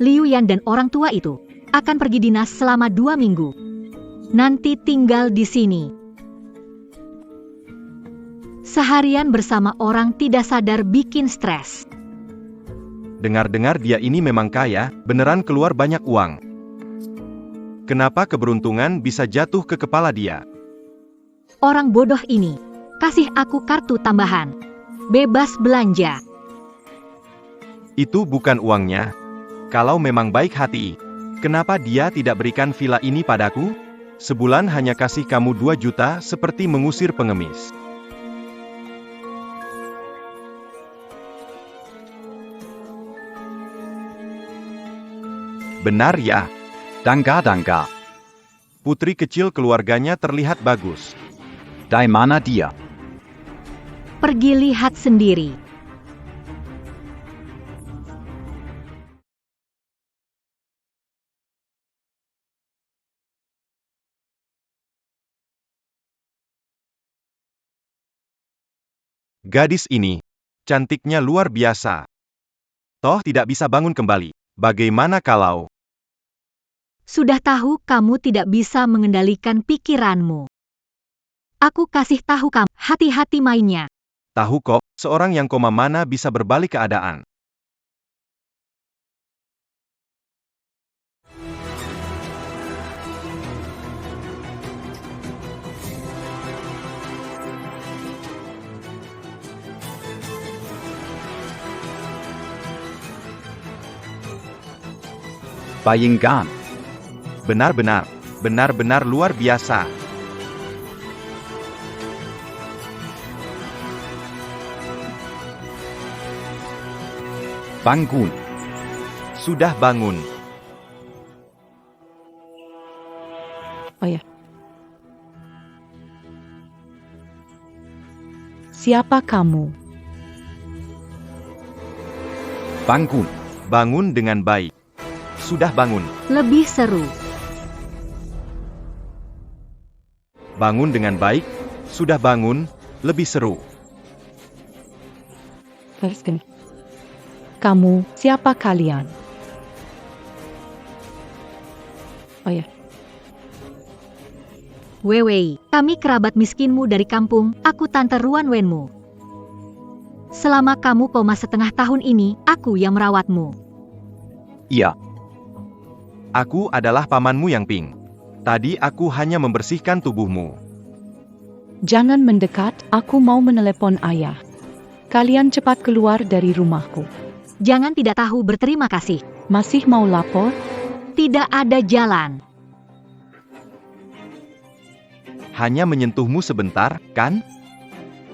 Liu Yan dan orang tua itu akan pergi dinas selama 2 minggu. Nanti tinggal di sini. Seharian bersama orang tidak sadar bikin stres. Dengar-dengar dia ini memang kaya, beneran keluar banyak uang. Kenapa keberuntungan bisa jatuh ke kepala dia? Orang bodoh ini kasih aku kartu tambahan. Bebas belanja. Itu bukan uangnya. Kalau memang baik hati, kenapa dia tidak berikan villa ini padaku? Sebulan hanya kasih kamu 2 juta seperti mengusir pengemis. Benar ya? Dangga. Putri kecil keluarganya terlihat bagus. Dari mana dia? Pergi lihat sendiri. Gadis ini, cantiknya luar biasa. Toh tidak bisa bangun kembali. Bagaimana kalau... Sudah tahu kamu tidak bisa mengendalikan pikiranmu. Aku kasih tahu kamu, hati-hati mainnya. Tahu kok, seorang yang koma mana bisa berbalik keadaan. Bayangkan. Benar-benar luar biasa. Bangun. Sudah bangun. Oh ya. Siapa kamu? Bangun. Bangun dengan baik. Sudah bangun. Lebih seru. Bangun dengan baik. Sudah bangun. Lebih seru. Kamu, siapa kalian? Oh ya. Wei, kami kerabat miskinmu dari kampung, aku Tante Ruan Wenmu. Selama kamu koma setengah tahun ini, aku yang merawatmu. Iya. Aku adalah pamanmu yang Ping. Tadi aku hanya membersihkan tubuhmu. Jangan mendekat, aku mau menelepon ayah. Kalian cepat keluar dari rumahku. Jangan tidak tahu berterima kasih. Masih mau lapor? Tidak ada jalan. Hanya menyentuhmu sebentar, kan?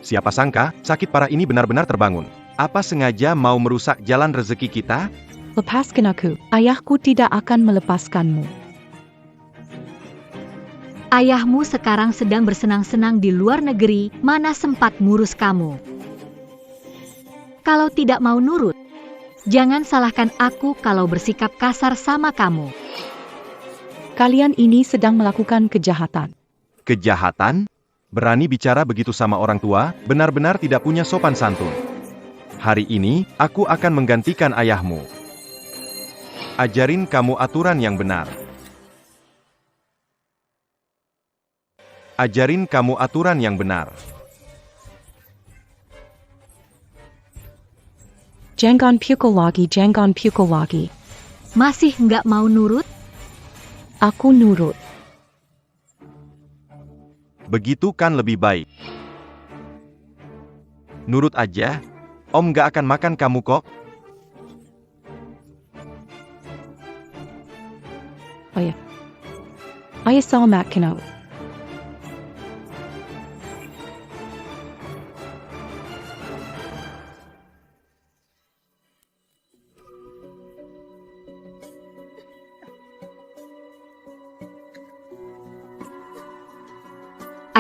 Siapa sangka, sakit parah ini benar-benar terbangun. Apa sengaja mau merusak jalan rezeki kita? Lepaskan aku. Ayahku tidak akan melepaskanmu. Ayahmu sekarang sedang bersenang-senang di luar negeri, mana sempat ngurus kamu. Kalau tidak mau nurut, jangan salahkan aku kalau bersikap kasar sama kamu. Kalian ini sedang melakukan kejahatan. Kejahatan? Berani bicara begitu sama orang tua, benar-benar tidak punya sopan santun. Hari ini, aku akan menggantikan ayahmu. Ajarin kamu aturan yang benar. Ajarin kamu aturan yang benar. Jangan pukul lagi. Masih nggak mau nurut? Aku nurut. Begitu kan lebih baik. Nurut aja, Om nggak akan makan kamu kok. Oh ya. Ayah saw makan out.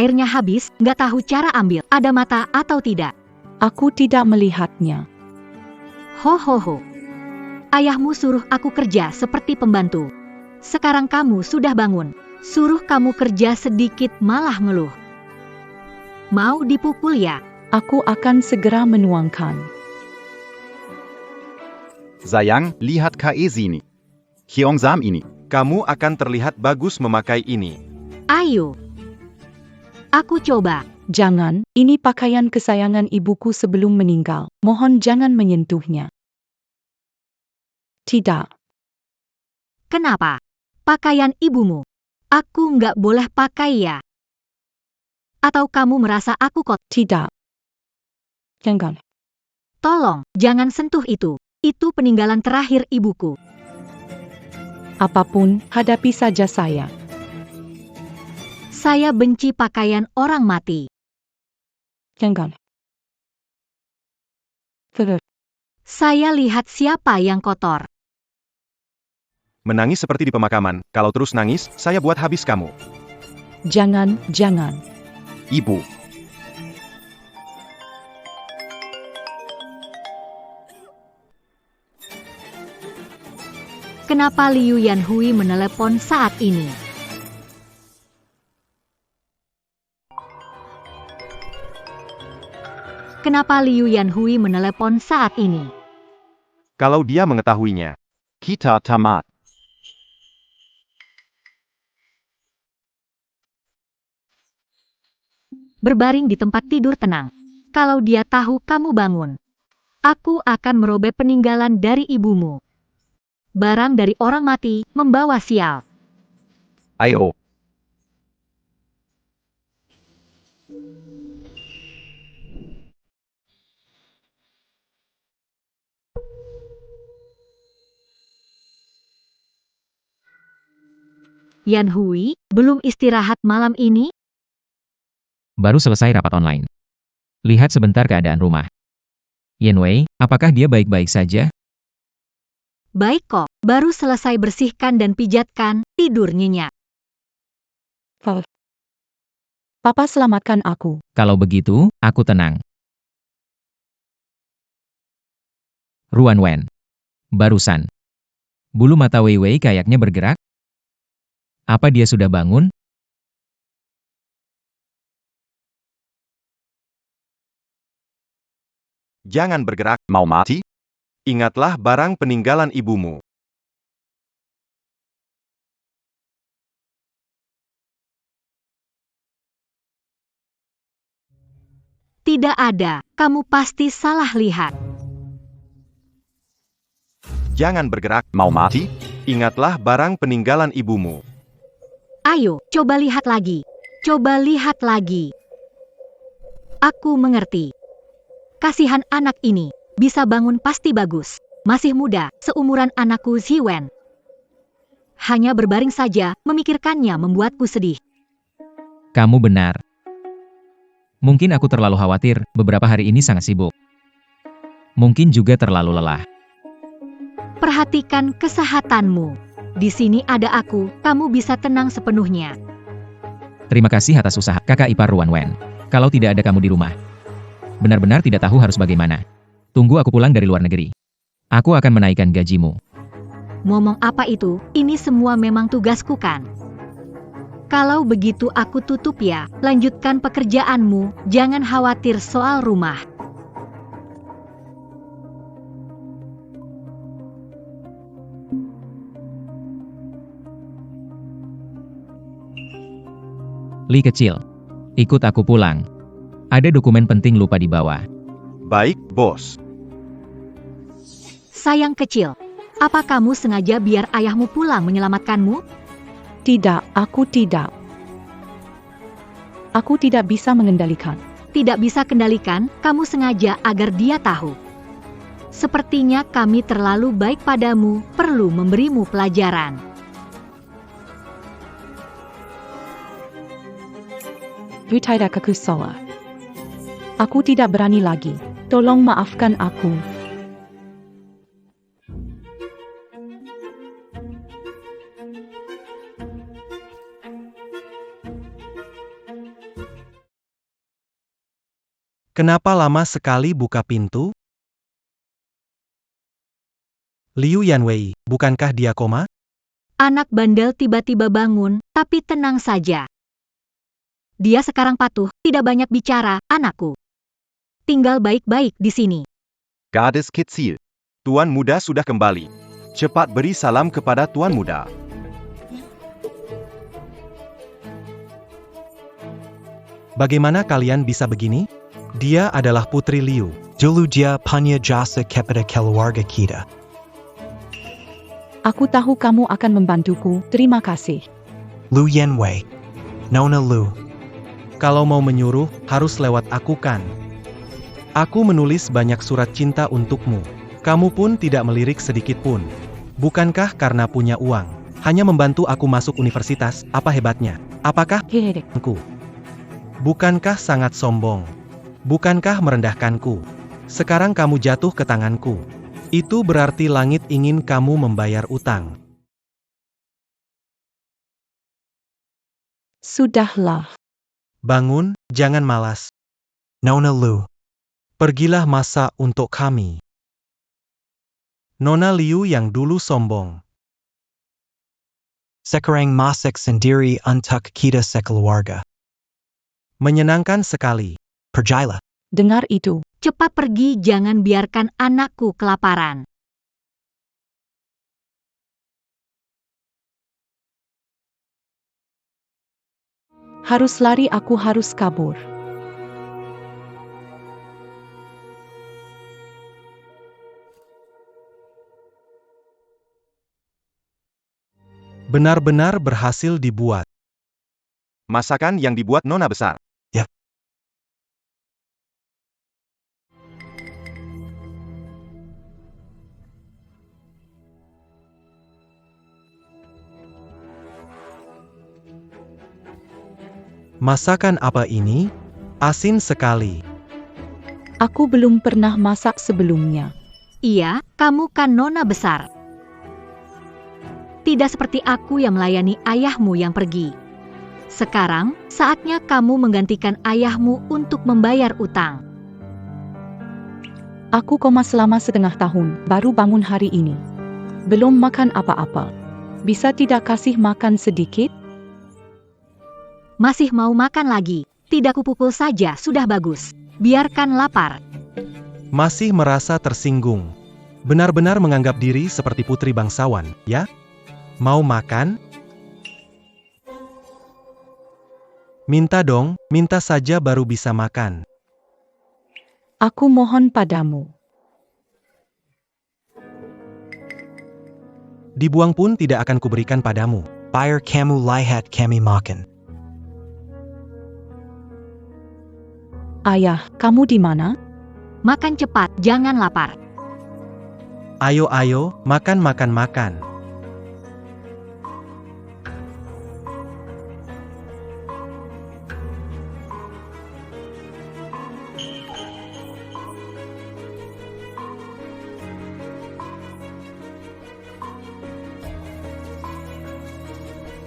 Airnya habis, nggak tahu cara ambil, ada mata atau tidak. Aku tidak melihatnya. Ho. Ayahmu suruh aku kerja seperti pembantu. Sekarang kamu sudah bangun. Suruh kamu kerja sedikit malah ngeluh. Mau dipukul ya? Aku akan segera menuangkan. Sayang, lihat ke sini. Gyeongsam ini. Kamu akan terlihat bagus memakai ini. Ayo. Aku coba. Jangan, ini pakaian kesayangan ibuku sebelum meninggal. Mohon jangan menyentuhnya. Tidak, Kenapa? Pakaian ibumu. Aku nggak boleh pakai ya? Atau kamu merasa aku kotor? tidak. Jangan. Tolong, jangan sentuh itu. Itu peninggalan terakhir ibuku. Apapun, hadapi saja saya. Saya benci pakaian orang mati. Jangan. Terus. Saya lihat siapa yang kotor. Menangis seperti di pemakaman. Kalau terus nangis, saya buat habis kamu. Jangan, jangan. Ibu. Kenapa Liu Yanhui menelepon saat ini? Kenapa Liu Yanhui menelepon saat ini? Kalau dia mengetahuinya. Kita tamat. Berbaring di tempat tidur tenang. Kalau dia tahu kamu bangun, aku akan merobek peninggalan dari ibumu. Barang dari orang mati membawa sial. Ayo. Yanhui, belum istirahat malam ini? Baru selesai rapat online. Lihat sebentar keadaan rumah. Yanwei, apakah dia baik-baik saja? Baik kok, baru selesai bersihkan dan pijatkan, tidur nyenyak. Papa selamatkan aku. Kalau begitu, aku tenang. Ruan Wen. Barusan. Bulu mata Wei Wei kayaknya bergerak. Apa dia sudah bangun? Jangan bergerak. Mau mati? Ingatlah barang peninggalan ibumu. Tidak ada, kamu pasti salah lihat. Jangan bergerak. Mau mati? Ingatlah barang peninggalan ibumu. Ayo, coba lihat lagi. Coba lihat lagi. Aku mengerti. Kasihan anak ini, bisa bangun pasti bagus. Masih muda, seumuran anakku Ziwen. Hanya berbaring saja, memikirkannya membuatku sedih. Kamu benar. Mungkin aku terlalu khawatir, beberapa hari ini sangat sibuk. Mungkin juga terlalu lelah. Perhatikan kesehatanmu. Di sini ada aku, kamu bisa tenang sepenuhnya. Terima kasih atas usaha kakak ipar Ruan Wen. Kalau tidak ada kamu di rumah. Benar-benar tidak tahu harus bagaimana. Tunggu aku pulang dari luar negeri. Aku akan menaikkan gajimu. Ngomong apa itu, ini semua memang tugasku kan? Kalau begitu aku tutup ya, lanjutkan pekerjaanmu, jangan khawatir soal rumah. Li kecil. Ikut aku pulang. Ada dokumen penting lupa dibawa. Baik, bos. Sayang kecil, apa kamu sengaja biar ayahmu pulang menyelamatkanmu? Tidak, aku tidak. Aku tidak bisa mengendalikan. Tidak bisa kendalikan, kamu sengaja agar dia tahu. Sepertinya kami terlalu baik padamu, perlu memberimu pelajaran. Tidak aku salah. Aku tidak berani lagi. Tolong maafkan aku. Kenapa lama sekali buka pintu? Liu Yanwei, bukankah dia koma? Anak bandel tiba-tiba bangun, tapi tenang saja. Dia sekarang patuh, tidak banyak bicara, anakku. Tinggal baik-baik di sini. Gadis kecil. Tuan muda sudah kembali. Cepat beri salam kepada Tuan Muda. Bagaimana kalian bisa begini? Dia adalah Putri Liu. Dulu dia punya jasa kepada keluarga kita. Aku tahu kamu akan membantuku, terima kasih. Lu Yanwei. Nona Lu. Kalau mau menyuruh, harus lewat aku kan? Aku menulis banyak surat cinta untukmu. Kamu pun tidak melirik sedikit pun. Bukankah karena punya uang, hanya membantu aku masuk universitas, apa hebatnya? Apakah Hehehe. aku? Bukankah sangat sombong? Bukankah merendahkanku? Sekarang kamu jatuh ke tanganku. Itu berarti langit ingin kamu membayar utang. Sudahlah. Bangun, jangan malas. Nona Lu. Pergilah masak untuk kami. Nona Liu yang dulu sombong. Sekarang masak sendiri untuk kita sekeluarga. Menyenangkan sekali. Pergilah. Dengar itu. Cepat pergi, jangan biarkan anakku kelaparan. Harus lari, aku harus kabur. Benar-benar berhasil dibuat. Masakan yang dibuat Nona besar. Yap. Masakan apa ini? Asin sekali. Aku belum pernah masak sebelumnya. Iya, kamu kan nona besar. Tidak seperti aku yang melayani ayahmu yang pergi. Sekarang, saatnya kamu menggantikan ayahmu untuk membayar utang. Aku koma selama setengah tahun, baru bangun hari ini. Belum makan apa-apa. Bisa tidak kasih makan sedikit? Masih mau makan lagi? Tidak kupukul saja sudah bagus. Biarkan lapar. Masih merasa tersinggung. Benar-benar menganggap diri seperti putri bangsawan, ya? Mau makan? Minta dong, minta saja baru bisa makan. Aku mohon padamu. Dibuang pun tidak akan kuberikan padamu. Biar kamu lihat kami makan. Ayah, kamu di mana? Makan cepat, jangan lapar. Ayo, makan.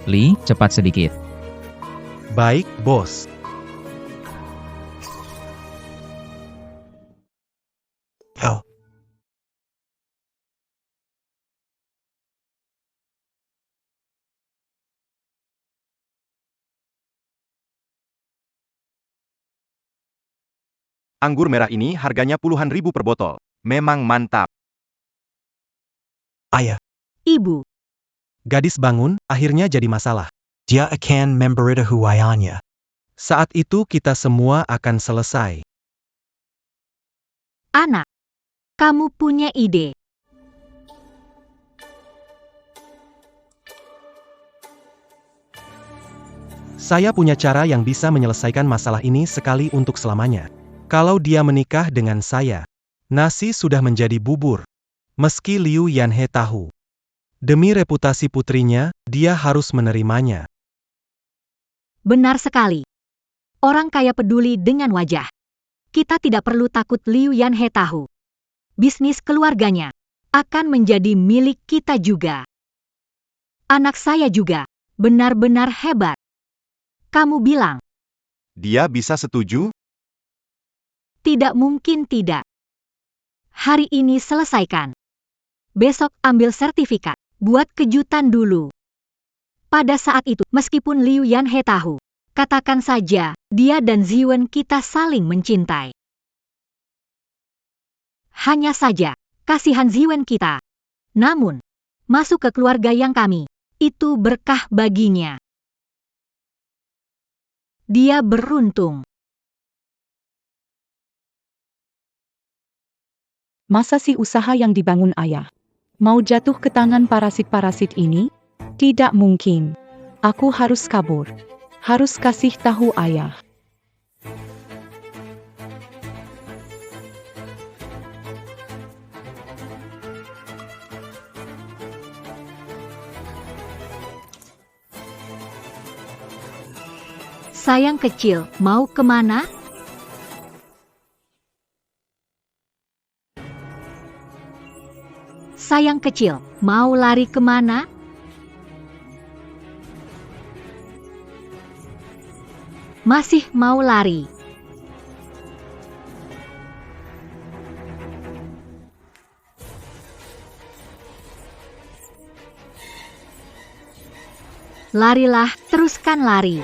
Li, cepat sedikit. Baik, bos. Oh. Anggur merah ini harganya puluhan ribu per botol. Memang mantap. Ayah. Ibu, Gadis bangun, akhirnya jadi masalah. Dia akan memberitahu ayahnya. Saat itu kita semua akan selesai. anak, kamu punya ide. Saya punya cara yang bisa menyelesaikan masalah ini sekali untuk selamanya. Kalau dia menikah dengan saya, nasi sudah menjadi bubur. Meski Liu Yanhe tahu. Demi reputasi putrinya, dia harus menerimanya. Benar sekali. Orang kaya peduli dengan wajah. Kita tidak perlu takut Liu Yanhe tahu. Bisnis keluarganya akan menjadi milik kita juga. Anak saya juga benar-benar hebat. Kamu bilang, Dia bisa setuju? tidak mungkin tidak. Hari ini selesaikan. Besok ambil sertifikat. Buat kejutan dulu. Pada saat itu, meskipun Liu Yanhe tahu, katakan saja, dia dan Ziwen kita saling mencintai. Hanya saja, kasihan Ziwen kita. Namun, masuk ke keluarga yang kami. Itu berkah baginya. Dia beruntung. Masa si usaha yang dibangun ayah mau jatuh ke tangan parasit-parasit ini? Tidak mungkin. Aku harus kabur. Harus kasih tahu ayah. Sayang kecil, mau kemana? Sayang kecil, mau lari kemana? Masih mau lari. Larilah, teruskan lari.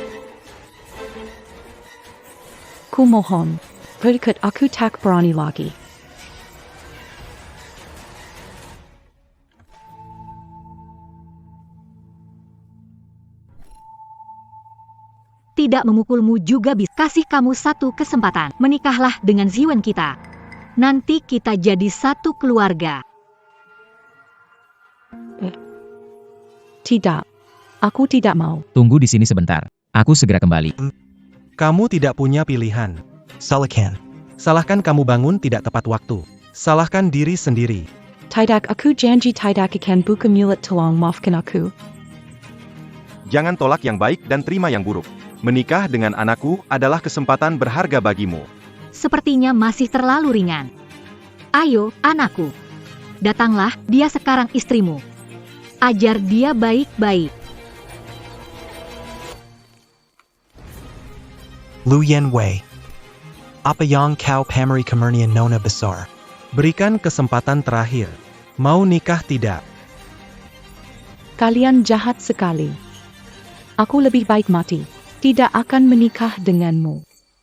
Kumohon, berikut aku tak berani lagi. Tidak memukulmu juga bisa. Kasih kamu satu kesempatan. Menikahlah dengan Ziwen kita. Nanti kita jadi satu keluarga. Tidak. Aku tidak mau. Tunggu di sini sebentar. Aku segera kembali. Kamu tidak punya pilihan. Salakan. Salahkan kamu bangun tidak tepat waktu. Salahkan diri sendiri. Tidak aku janji tidak akan buka mulut tolong maafkan aku. Jangan tolak yang baik dan terima yang buruk. Menikah dengan anakku adalah kesempatan berharga bagimu. Sepertinya masih terlalu ringan. Ayo, anakku. Datanglah, dia sekarang istrimu. Ajar dia baik-baik. Lu Yen Wei. Apa yang kau pameri kemurnian nona besar? Berikan kesempatan terakhir. Mau nikah tidak? Kalian jahat sekali. Aku lebih baik mati. Tidak akan menikah denganmu.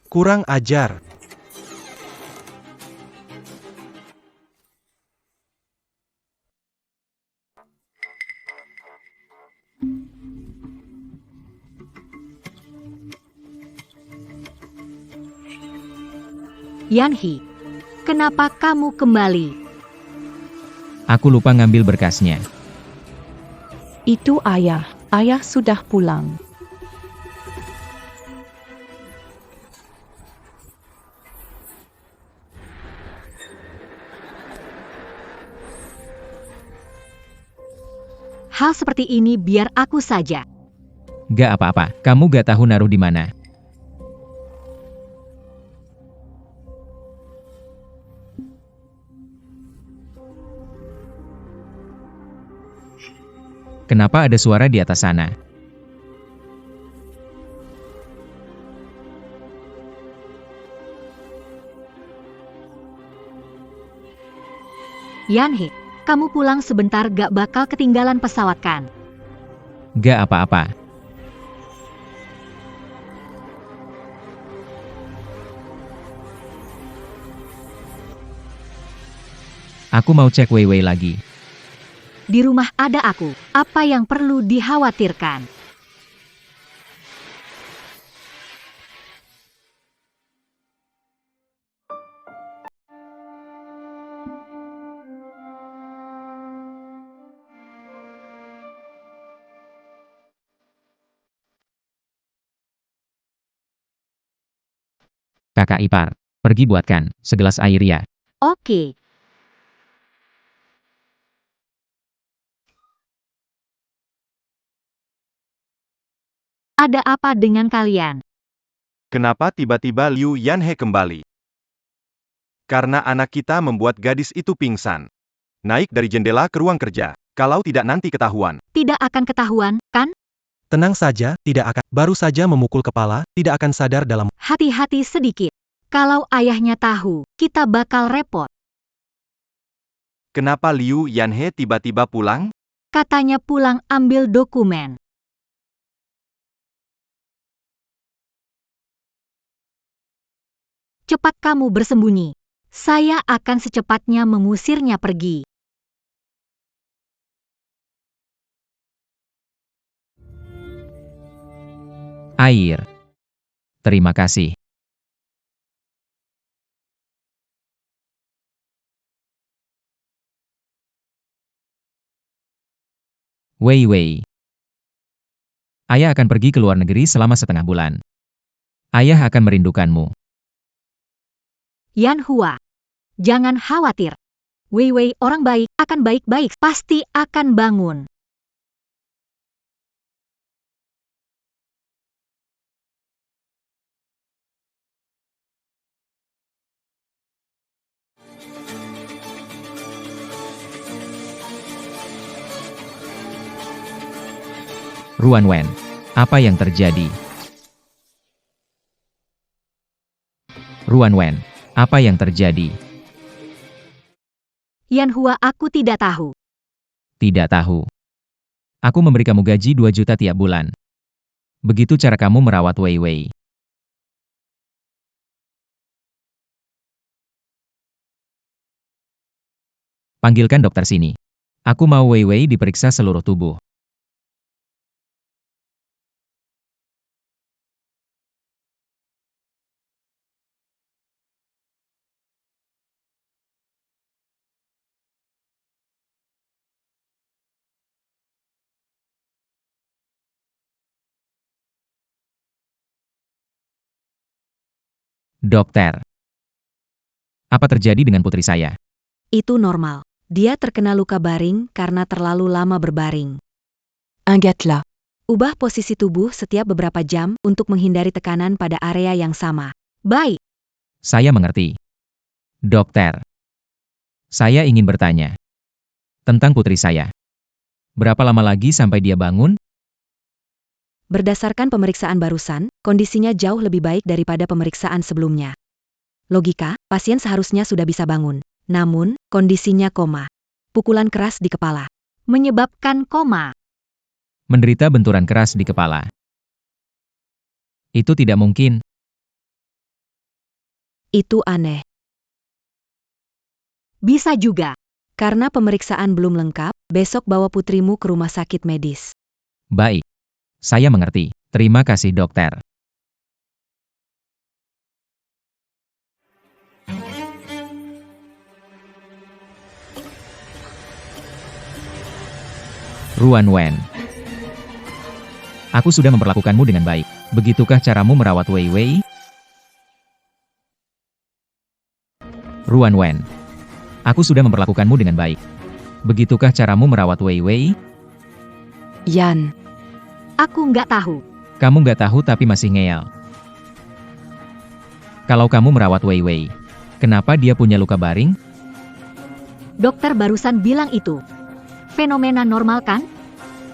Kurang ajar. Yanhi, kenapa kamu kembali? Aku lupa ngambil berkasnya. Itu ayah. Ayah sudah pulang. Hal seperti ini biar aku saja. Gak apa-apa, kamu gak tahu naruh di mana. Kenapa ada suara di atas sana? Yanhi, kamu pulang sebentar gak bakal ketinggalan pesawat kan? Gak apa-apa. Aku mau cek Weiwei lagi. Di rumah ada aku. Apa yang perlu dikhawatirkan? Kakak ipar, pergi buatkan segelas air ya. Oke. Ada apa dengan kalian? Kenapa tiba-tiba Liu Yanhe kembali? Karena anak kita membuat gadis itu pingsan. Naik dari jendela ke ruang kerja. Kalau tidak nanti ketahuan. Tidak akan ketahuan, kan? Tenang saja, tidak akan. Baru saja memukul kepala, tidak akan sadar dalam. Hati-hati sedikit. Kalau ayahnya tahu, kita bakal repot. Kenapa Liu Yanhe tiba-tiba pulang? Katanya pulang ambil dokumen. Cepat kamu bersembunyi. Saya akan secepatnya mengusirnya pergi. Air. Terima kasih. Wei Wei. Ayah akan pergi ke luar negeri selama setengah bulan. Ayah akan merindukanmu. Yan Hua. Jangan khawatir. Wei Wei orang baik, akan baik-baik, pasti akan bangun. Ruan Wen. Apa yang terjadi? Ruan Wen. Apa yang terjadi? Yan Hua, aku tidak tahu. Tidak tahu. Aku memberi kamu gaji 2 juta tiap bulan. Begitu cara kamu merawat Wei Wei. Panggilkan dokter sini. Aku mau Wei Wei diperiksa seluruh tubuh. Dokter. Apa terjadi dengan putri saya? Itu normal. Dia terkena luka baring karena terlalu lama berbaring. Ingatlah. Ubah posisi tubuh setiap beberapa jam untuk menghindari tekanan pada area yang sama. Baik. Saya mengerti. Dokter. Saya ingin bertanya. Tentang putri saya. Berapa lama lagi sampai dia bangun? Berdasarkan pemeriksaan barusan, kondisinya jauh lebih baik daripada pemeriksaan sebelumnya. Logika, pasien seharusnya sudah bisa bangun. Namun, kondisinya koma. Pukulan keras di kepala. Menyebabkan koma. Menderita benturan keras di kepala. Itu tidak mungkin. Itu aneh. Bisa juga. Karena pemeriksaan belum lengkap, besok bawa putrimu ke rumah sakit medis. Baik. Saya mengerti. Terima kasih dokter. Ruan Wen. Aku sudah memperlakukanmu dengan baik. Begitukah caramu merawat Wei Wei? Ruan Wen. Aku sudah memperlakukanmu dengan baik. Begitukah caramu merawat Wei Wei? Yan. Aku nggak tahu. Kamu nggak tahu tapi masih ngeyel. Kalau kamu merawat Wei Wei, kenapa dia punya luka baring? Dokter barusan bilang itu. Fenomena normal kan?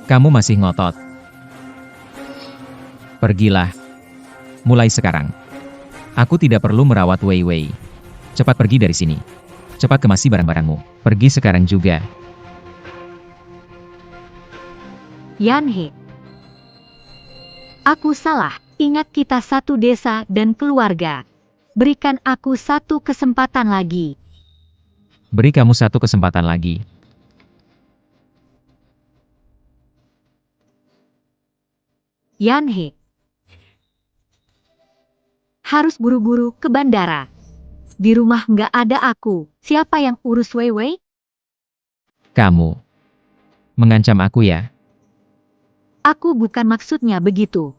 Kamu masih ngotot. Pergilah. Mulai sekarang. Aku tidak perlu merawat Wei Wei. Cepat pergi dari sini. Cepat kemasi barang-barangmu. Pergi sekarang juga. Yan He. Aku salah. Ingat kita satu desa dan keluarga. Berikan aku satu kesempatan lagi. Beri kamu satu kesempatan lagi. Yan He. Harus buru-buru ke bandara. Di rumah nggak ada aku. Siapa yang urus Wei Wei? Kamu mengancam aku ya? Aku bukan maksudnya begitu.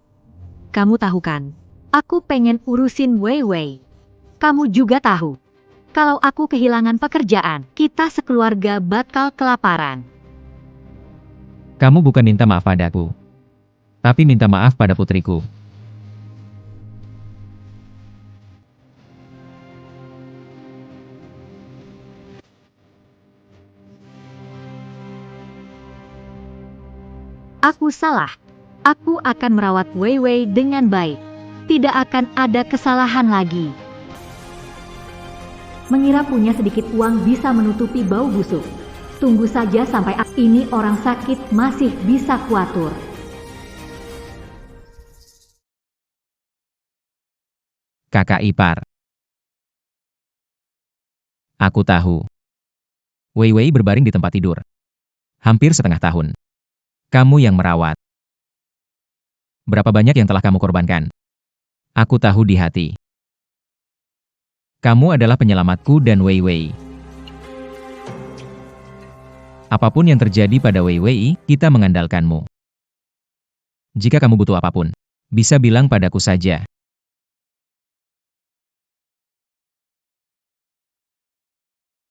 Kamu tahu kan? Aku pengen urusin Wei Wei. Kamu juga tahu. Kalau aku kehilangan pekerjaan, kita sekeluarga bakal kelaparan. Kamu bukan minta maaf padaku, tapi minta maaf pada putriku. Aku salah. Aku akan merawat Wei Wei dengan baik. Tidak akan ada kesalahan lagi. Mengira punya sedikit uang bisa menutupi bau busuk. Tunggu saja sampai ini orang sakit masih bisa kuatur. Kakak ipar. Aku tahu. Wei Wei berbaring di tempat tidur. Hampir setengah tahun. Kamu yang merawat. Berapa banyak yang telah kamu korbankan? Aku tahu di hati. Kamu adalah penyelamatku dan Wei Wei. Apapun yang terjadi pada Wei Wei, kita mengandalkanmu. Jika kamu butuh apapun, bisa bilang padaku saja.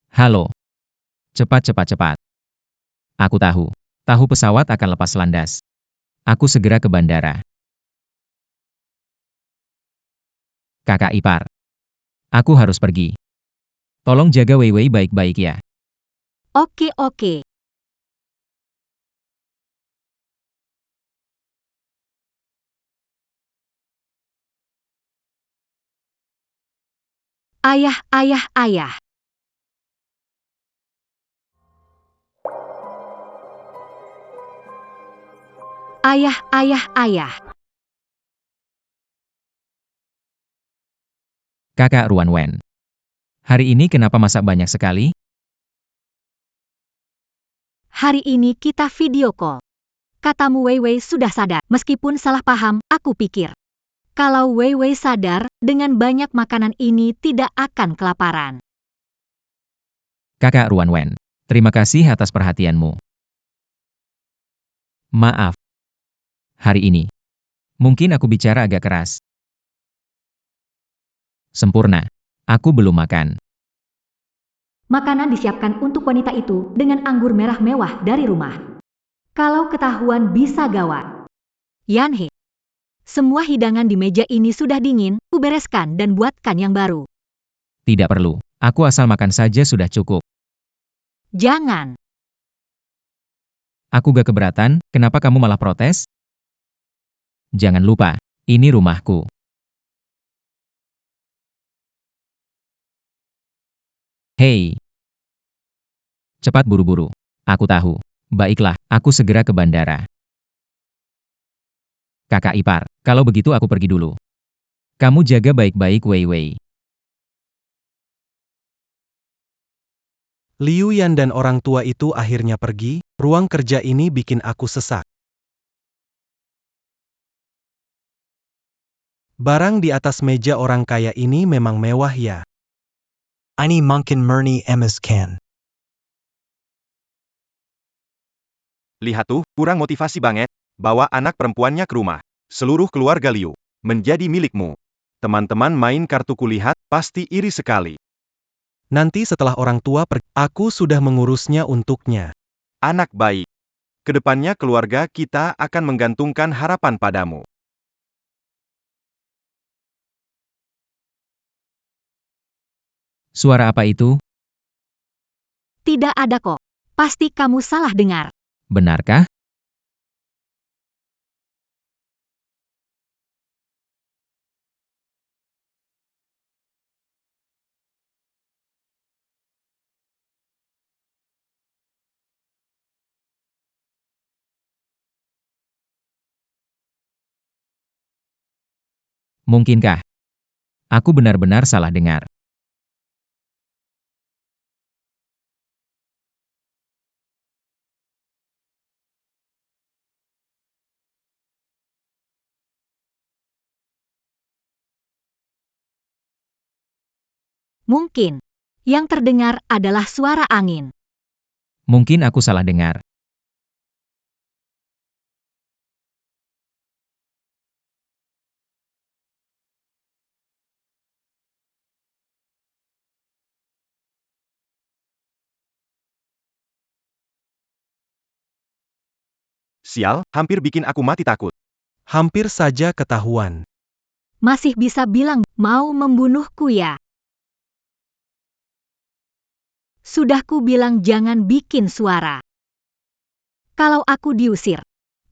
Halo. Cepat, cepat, cepat. Aku tahu. Tahu pesawat akan lepas landas. Aku segera ke bandara. Kakak ipar. Aku harus pergi. Tolong jaga Wei Wei baik-baik ya. Oke, oke. Ayah, ayah, ayah. Ayah, ayah, ayah. Kakak Ruan Wen. Hari ini kenapa masak banyak sekali? Hari ini kita video call. Katamu Wei Wei sudah sadar. Meskipun salah paham, aku pikir. Kalau Wei Wei sadar, dengan banyak makanan ini tidak akan kelaparan. Kakak Ruan Wen. Terima kasih atas perhatianmu. Maaf. Hari ini. Mungkin aku bicara agak keras. Sempurna. Aku belum makan. Makanan disiapkan untuk wanita itu dengan anggur merah mewah dari rumah. Kalau ketahuan bisa gawat. Yanhe. Semua hidangan di meja ini sudah dingin, kubereskan dan buatkan yang baru. Tidak perlu. Aku asal makan saja sudah cukup. Jangan. Aku gak keberatan, kenapa kamu malah protes? Jangan lupa, ini rumahku. Hei. Cepat buru-buru. Aku tahu. Baiklah, aku segera ke bandara. Kakak ipar, kalau begitu aku pergi dulu. Kamu jaga baik-baik Wei Wei. Liu Yan dan orang tua itu akhirnya pergi, ruang kerja ini bikin aku sesak. Barang di atas meja orang kaya ini memang mewah ya. Ini mungkin murni emaskan. Lihat tuh, kurang motivasi banget. Bawa anak perempuannya ke rumah. Seluruh keluarga Liu menjadi milikmu. Teman-teman main kartu kulihat, pasti iri sekali. Nanti setelah orang tua pergi, aku sudah mengurusnya untuknya. Anak baik. Kedepannya keluarga kita akan menggantungkan harapan padamu. Suara apa itu? Tidak ada kok. Pasti kamu salah dengar. Benarkah? Mungkinkah? Aku benar-benar salah dengar. Mungkin. Yang terdengar adalah suara angin. Mungkin aku salah dengar. Sial, hampir bikin aku mati takut. Hampir saja ketahuan. Masih bisa bilang mau membunuhku ya. Sudah ku bilang jangan bikin suara. Kalau aku diusir,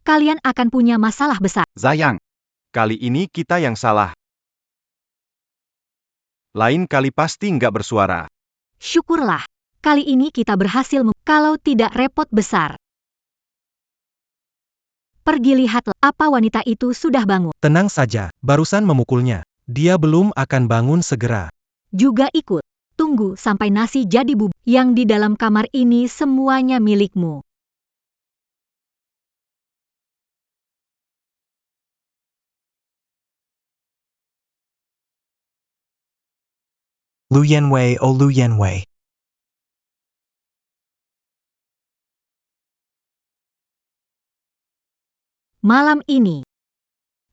kalian akan punya masalah besar. Zayang. Kali ini kita yang salah. Lain kali pasti nggak bersuara. Syukurlah, kali ini kita berhasil. Kalau tidak repot besar. Pergi lihatlah apa wanita itu sudah bangun. Tenang saja, barusan memukulnya. Dia belum akan bangun segera. Juga ikut. Tunggu sampai nasi jadi bubur. Yang di dalam kamar ini semuanya milikmu. Lu Yanwei, oh Lu Yanwei. Malam ini,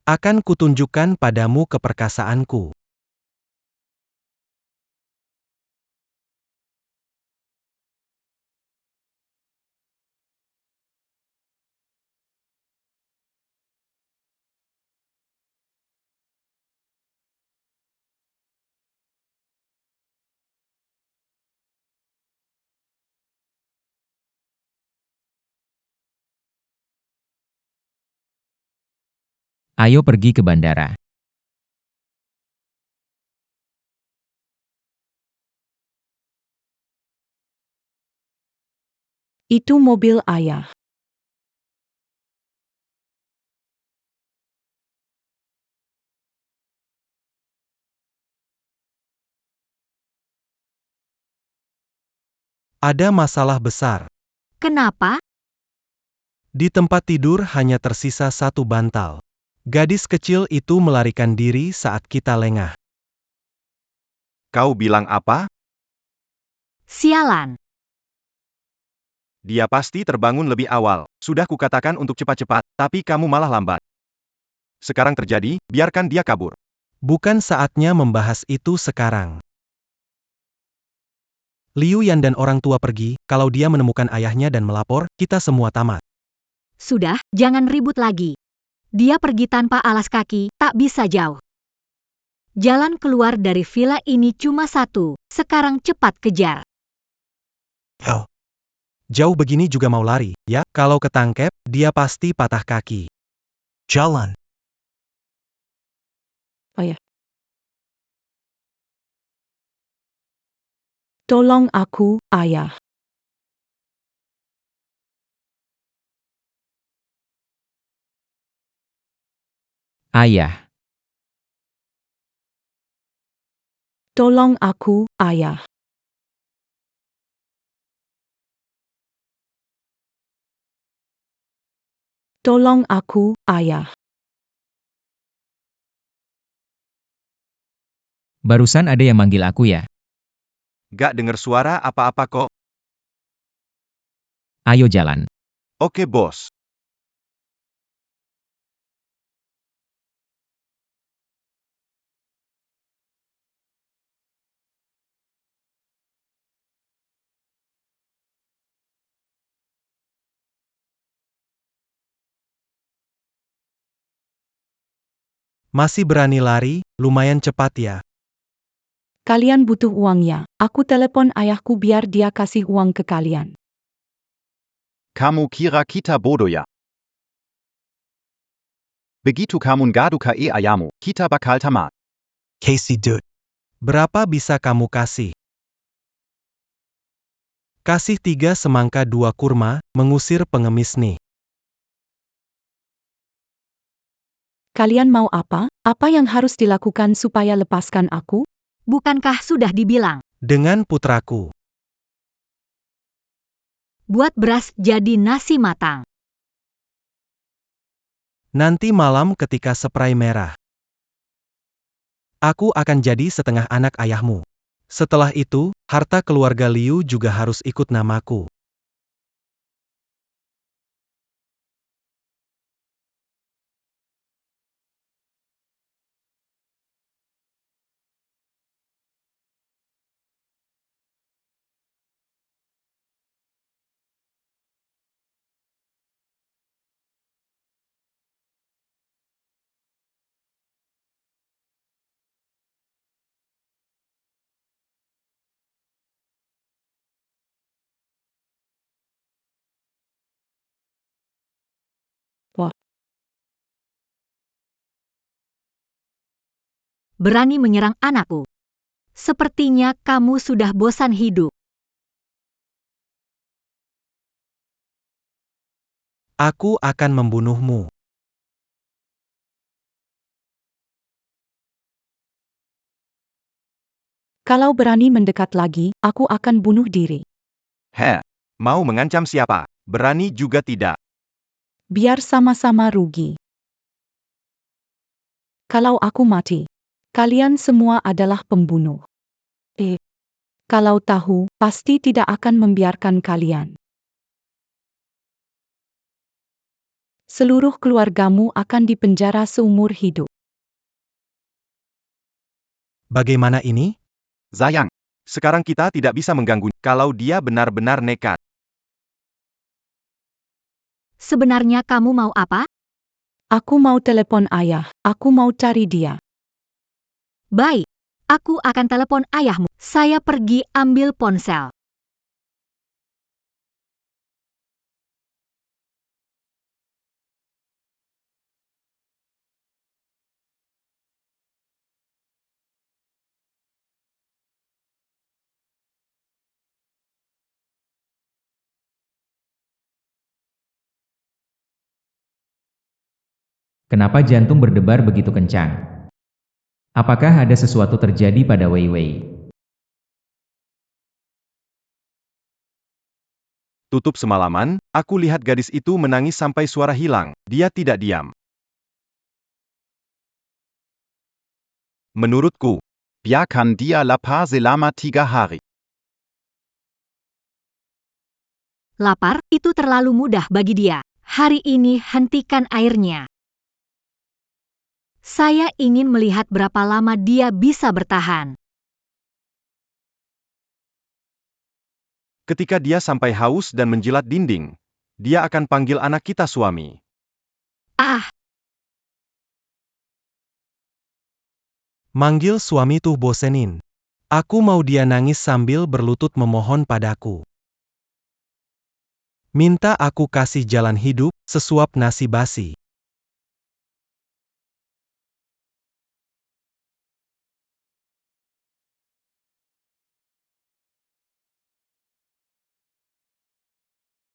Akan kutunjukkan padamu keperkasaanku. Ayo pergi ke bandara. Itu mobil ayah. Ada masalah besar. kenapa? Di tempat tidur hanya tersisa satu bantal. Gadis kecil itu melarikan diri saat kita lengah. Kau bilang apa? Sialan. Dia pasti terbangun lebih awal. Sudah kukatakan untuk cepat-cepat, tapi kamu malah lambat. Sekarang terjadi, biarkan dia kabur. Bukan saatnya membahas itu sekarang. Liu Yan dan orang tua pergi, kalau dia menemukan ayahnya dan melapor, kita semua tamat. Sudah, jangan ribut lagi. Dia pergi tanpa alas kaki, tak bisa jauh. Jalan keluar dari villa ini cuma satu, sekarang cepat kejar. Oh, Jauh begini juga mau lari, ya? Kalau ketangkep, dia pasti patah kaki. Jalan. Tolong aku, ayah. Ayah, Tolong aku, ayah. Tolong aku, ayah. barusan ada yang manggil aku ya. Gak dengar suara apa-apa kok. Ayo jalan. Oke bos. Masih berani lari, lumayan cepat ya. Kalian butuh uangnya. Aku telepon ayahku biar dia kasih uang ke kalian. Kamu kira kita bodoh ya? Begitu kamu ngadu ke ayamu, kita bakal tamat. Casey Dude. Berapa bisa kamu kasih? Kasih 3 semangka 2 kurma, mengusir pengemis nih. Kalian mau apa? Apa yang harus dilakukan supaya lepaskan aku? Bukankah sudah dibilang, Dengan putraku. buat beras jadi nasi matang. Nanti malam ketika spray merah. Aku akan jadi setengah anak ayahmu. Setelah itu, harta keluarga Liu juga harus ikut namaku. Berani menyerang anakku. Sepertinya kamu sudah bosan hidup. Aku akan membunuhmu. Kalau berani mendekat lagi, aku akan bunuh diri. Heh, mau mengancam siapa? Berani juga tidak. Biar sama-sama rugi. Kalau aku mati, kalian semua adalah pembunuh. Kalau tahu, pasti tidak akan membiarkan kalian. Seluruh keluargamu akan dipenjara seumur hidup. Bagaimana ini? Sayang, Sekarang kita tidak bisa mengganggu kalau dia benar-benar nekat. Sebenarnya kamu mau apa? Aku mau telepon ayah, aku mau cari dia. Baik, aku akan telepon ayahmu. Saya pergi ambil ponsel. Kenapa jantung berdebar begitu kencang? Apakah ada sesuatu terjadi pada Wei Wei? Tutup semalaman, aku lihat gadis itu menangis sampai suara hilang. Dia tidak diam. Menurutku, biarkan dia lapar selama 3 hari. Lapar, itu terlalu mudah bagi dia. Hari ini hentikan airnya. Saya ingin melihat berapa lama dia bisa bertahan. ketika dia sampai haus dan menjilat dinding, dia akan panggil anak kita suami. Ah, Manggil suami tuh bosenin. Aku mau dia nangis sambil berlutut memohon padaku. Minta aku kasih jalan hidup, sesuap nasi basi.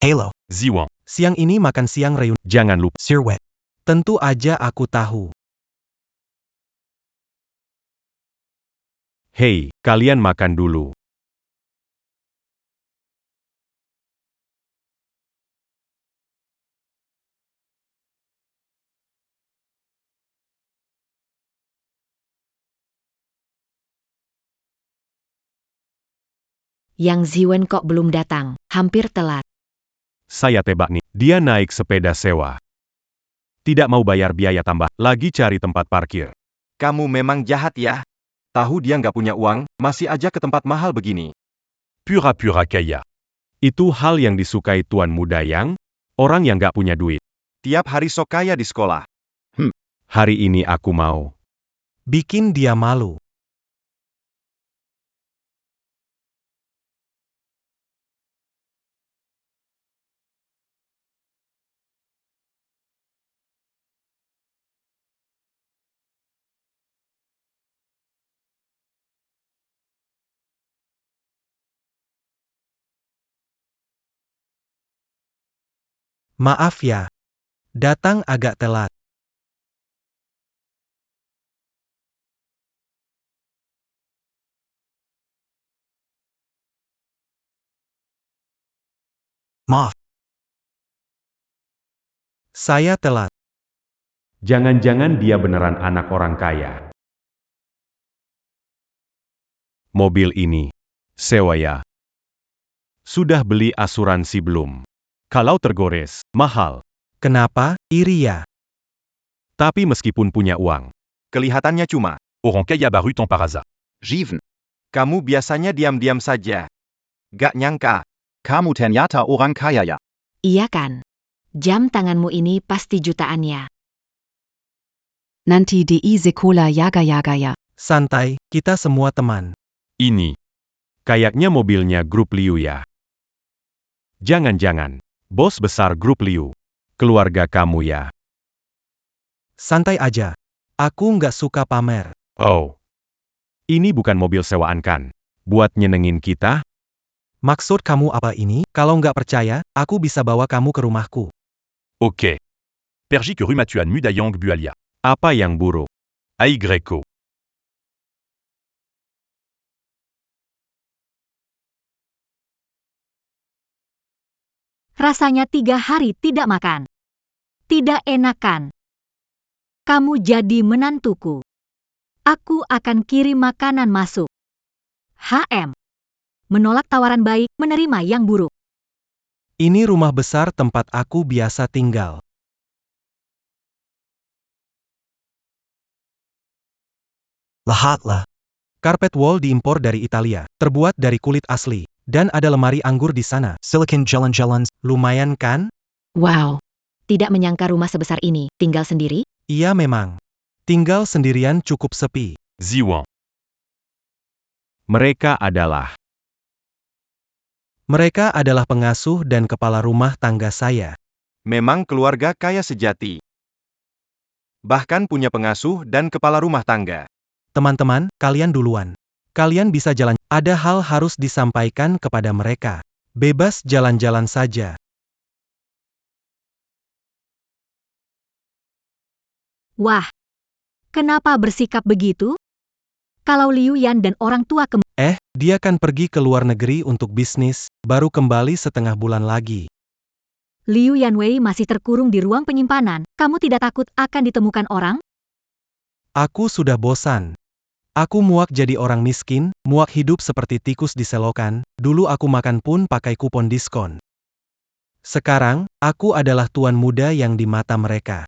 Halo, Ziwang, siang ini makan siang reuni. jangan lupa. Sirwet. Tentu aja aku tahu. Hei, kalian makan dulu. Yang Ziwen kok belum datang, hampir telat. Saya tebak nih, dia naik sepeda sewa. Tidak mau bayar biaya tambah, lagi cari tempat parkir. Kamu memang jahat ya. Tahu dia nggak punya uang, masih aja ke tempat mahal begini. Pura-pura kaya. Itu hal yang disukai tuan muda yang, orang yang nggak punya duit. Tiap hari sok kaya di sekolah. Hari ini aku mau. Bikin dia malu. Maaf ya. Datang agak telat. Maaf. Saya telat. Jangan-jangan dia beneran anak orang kaya. Mobil ini, sewa ya. Sudah beli asuransi belum? Kalau tergores, mahal. Kenapa, iri ya? Tapi meskipun punya uang, kelihatannya cuma. Orang kaya baru ton par hasard. Jiven, Kamu biasanya diam-diam saja. Gak nyangka. kamu ternyata orang kaya ya. Iya kan? Jam tanganmu ini pasti jutaan ya. Nanti di sekolah jaga-jaga ya. Santai, kita semua teman. Ini. Kayaknya mobilnya grup Liu ya. Jangan-jangan. Bos besar grup Liu. Keluarga kamu ya. Santai aja. Aku nggak suka pamer. Oh. Ini bukan mobil sewaan kan? Buat nyenengin kita? Maksud kamu apa ini? Kalau nggak percaya, aku bisa bawa kamu ke rumahku. Oke. Pergi que Rumatuan Mudayang Bualia. Apa yang buruk? Ai Greco. Rasanya 3 hari tidak makan. Tidak enakan. Kamu jadi menantuku. Aku akan kirim makanan masuk. Menolak tawaran baik, menerima yang buruk. Ini rumah besar tempat aku biasa tinggal. Lahatla. Karpet wall diimpor dari Italia, terbuat dari kulit asli, dan ada lemari anggur di sana. Silicon jalan-jalan. Lumayan kan? Wow. Tidak menyangka rumah sebesar ini. Tinggal sendiri? Iya memang. Tinggal sendirian cukup sepi. Ziwan. Mereka adalah Mereka adalah pengasuh dan kepala rumah tangga saya. memang keluarga kaya sejati. Bahkan punya pengasuh dan kepala rumah tangga. Teman-teman, kalian duluan. Kalian bisa jalan. Ada hal harus disampaikan kepada mereka. Bebas jalan-jalan saja. Wah. Kenapa bersikap begitu? Kalau Liu Yan dan orang tua Dia kan pergi ke luar negeri untuk bisnis, baru kembali setengah bulan lagi. Liu Yanwei masih terkurung di ruang penyimpanan, kamu tidak takut akan ditemukan orang? Aku sudah bosan. Aku muak jadi orang miskin, muak hidup seperti tikus di selokan, dulu aku makan pun pakai kupon diskon. Sekarang, aku adalah tuan muda yang di mata mereka.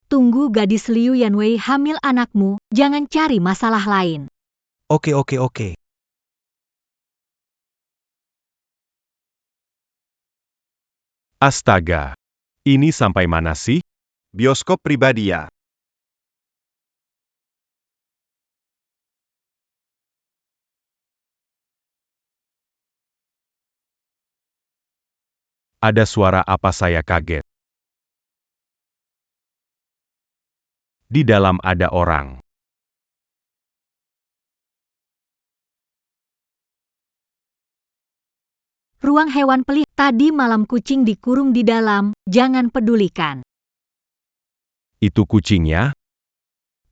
Tunggu gadis Liu Yanwei hamil anakmu, jangan cari masalah lain. Oke. Astaga. Ini sampai mana sih? Bioskop pribadi ya? Ada suara apa saya kaget? Di dalam ada orang. Ruang hewan pelihara. Tadi malam kucing dikurung di dalam, jangan pedulikan. Itu kucingnya?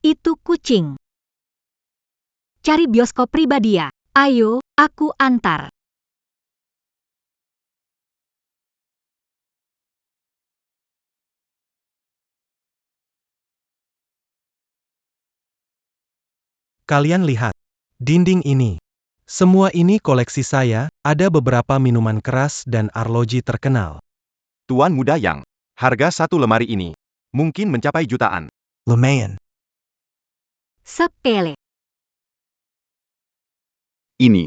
Itu kucing. Cari bioskop pribadi ya. Ayo, aku antar. Kalian lihat. Dinding ini. Semua ini koleksi saya, ada beberapa minuman keras dan arloji terkenal. Tuan muda yang, harga satu lemari ini, mungkin mencapai jutaan. Lumayan. Sepele. Ini.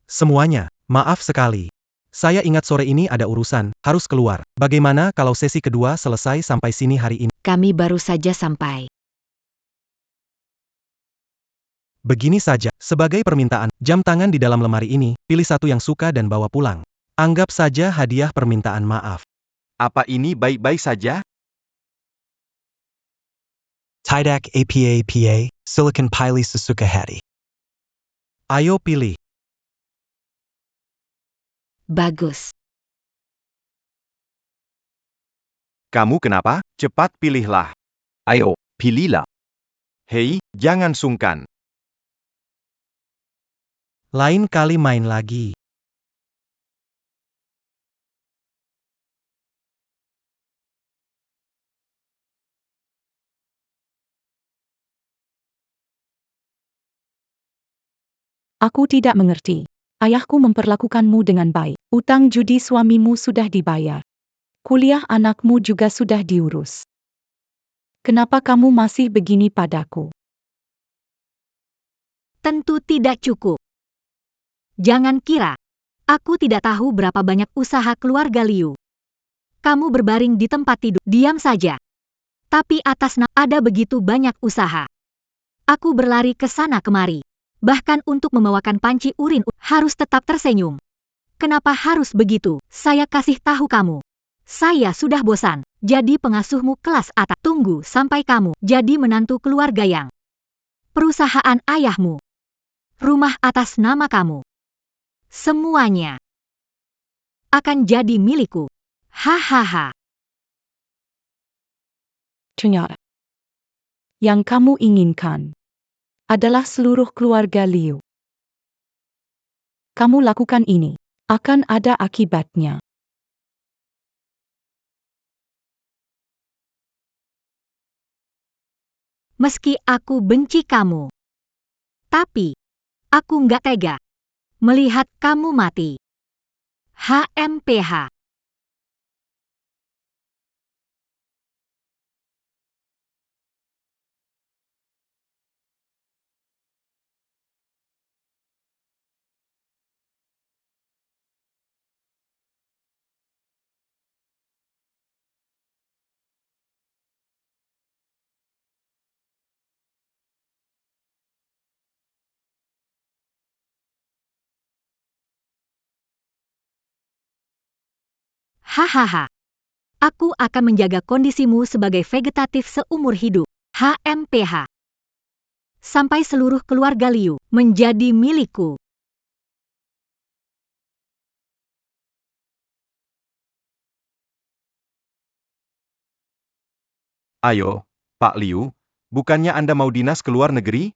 Semuanya, maaf sekali. Saya ingat sore ini ada urusan, harus keluar. Bagaimana kalau sesi kedua selesai sampai sini hari ini? Kami baru saja sampai. Begini saja, sebagai permintaan, jam tangan di dalam lemari ini, pilih satu yang suka dan bawa pulang. Anggap saja hadiah permintaan maaf. Apa ini baik-baik saja? Tidak apa-apa, silicon pilih sesuka hati. Ayo pilih. Bagus. Kamu kenapa? Cepat pilihlah. Ayo, pilihlah. Hei, jangan sungkan. Lain kali main lagi. Aku tidak mengerti. Ayahku memperlakukanmu dengan baik. Utang judi suamimu sudah dibayar. Kuliah anakmu juga sudah diurus. Kenapa kamu masih begini padaku? Tentu tidak cukup. Jangan kira. Aku tidak tahu berapa banyak usaha keluarga Liu. Kamu berbaring di tempat tidur, diam saja. Tapi atas nama ada begitu banyak usaha. Aku berlari ke sana kemari. Bahkan untuk membawakan panci urin harus tetap tersenyum. Kenapa harus begitu? Saya kasih tahu kamu. Saya sudah bosan. Jadi pengasuhmu kelas atas. Tunggu sampai kamu jadi menantu keluarga yang. Perusahaan ayahmu. Rumah atas nama kamu. Semuanya akan jadi milikku. Hahaha. Ternyata yang kamu inginkan adalah seluruh keluarga Liu. Kamu lakukan ini, akan ada akibatnya. Meski aku benci kamu. Tapi, aku nggak tega melihat kamu mati. HMPH. Hahaha. Aku akan menjaga kondisimu sebagai vegetatif seumur hidup. HMPH. Sampai seluruh keluarga Liu menjadi milikku. Ayo, Pak Liu, bukannya Anda mau dinas ke luar negeri?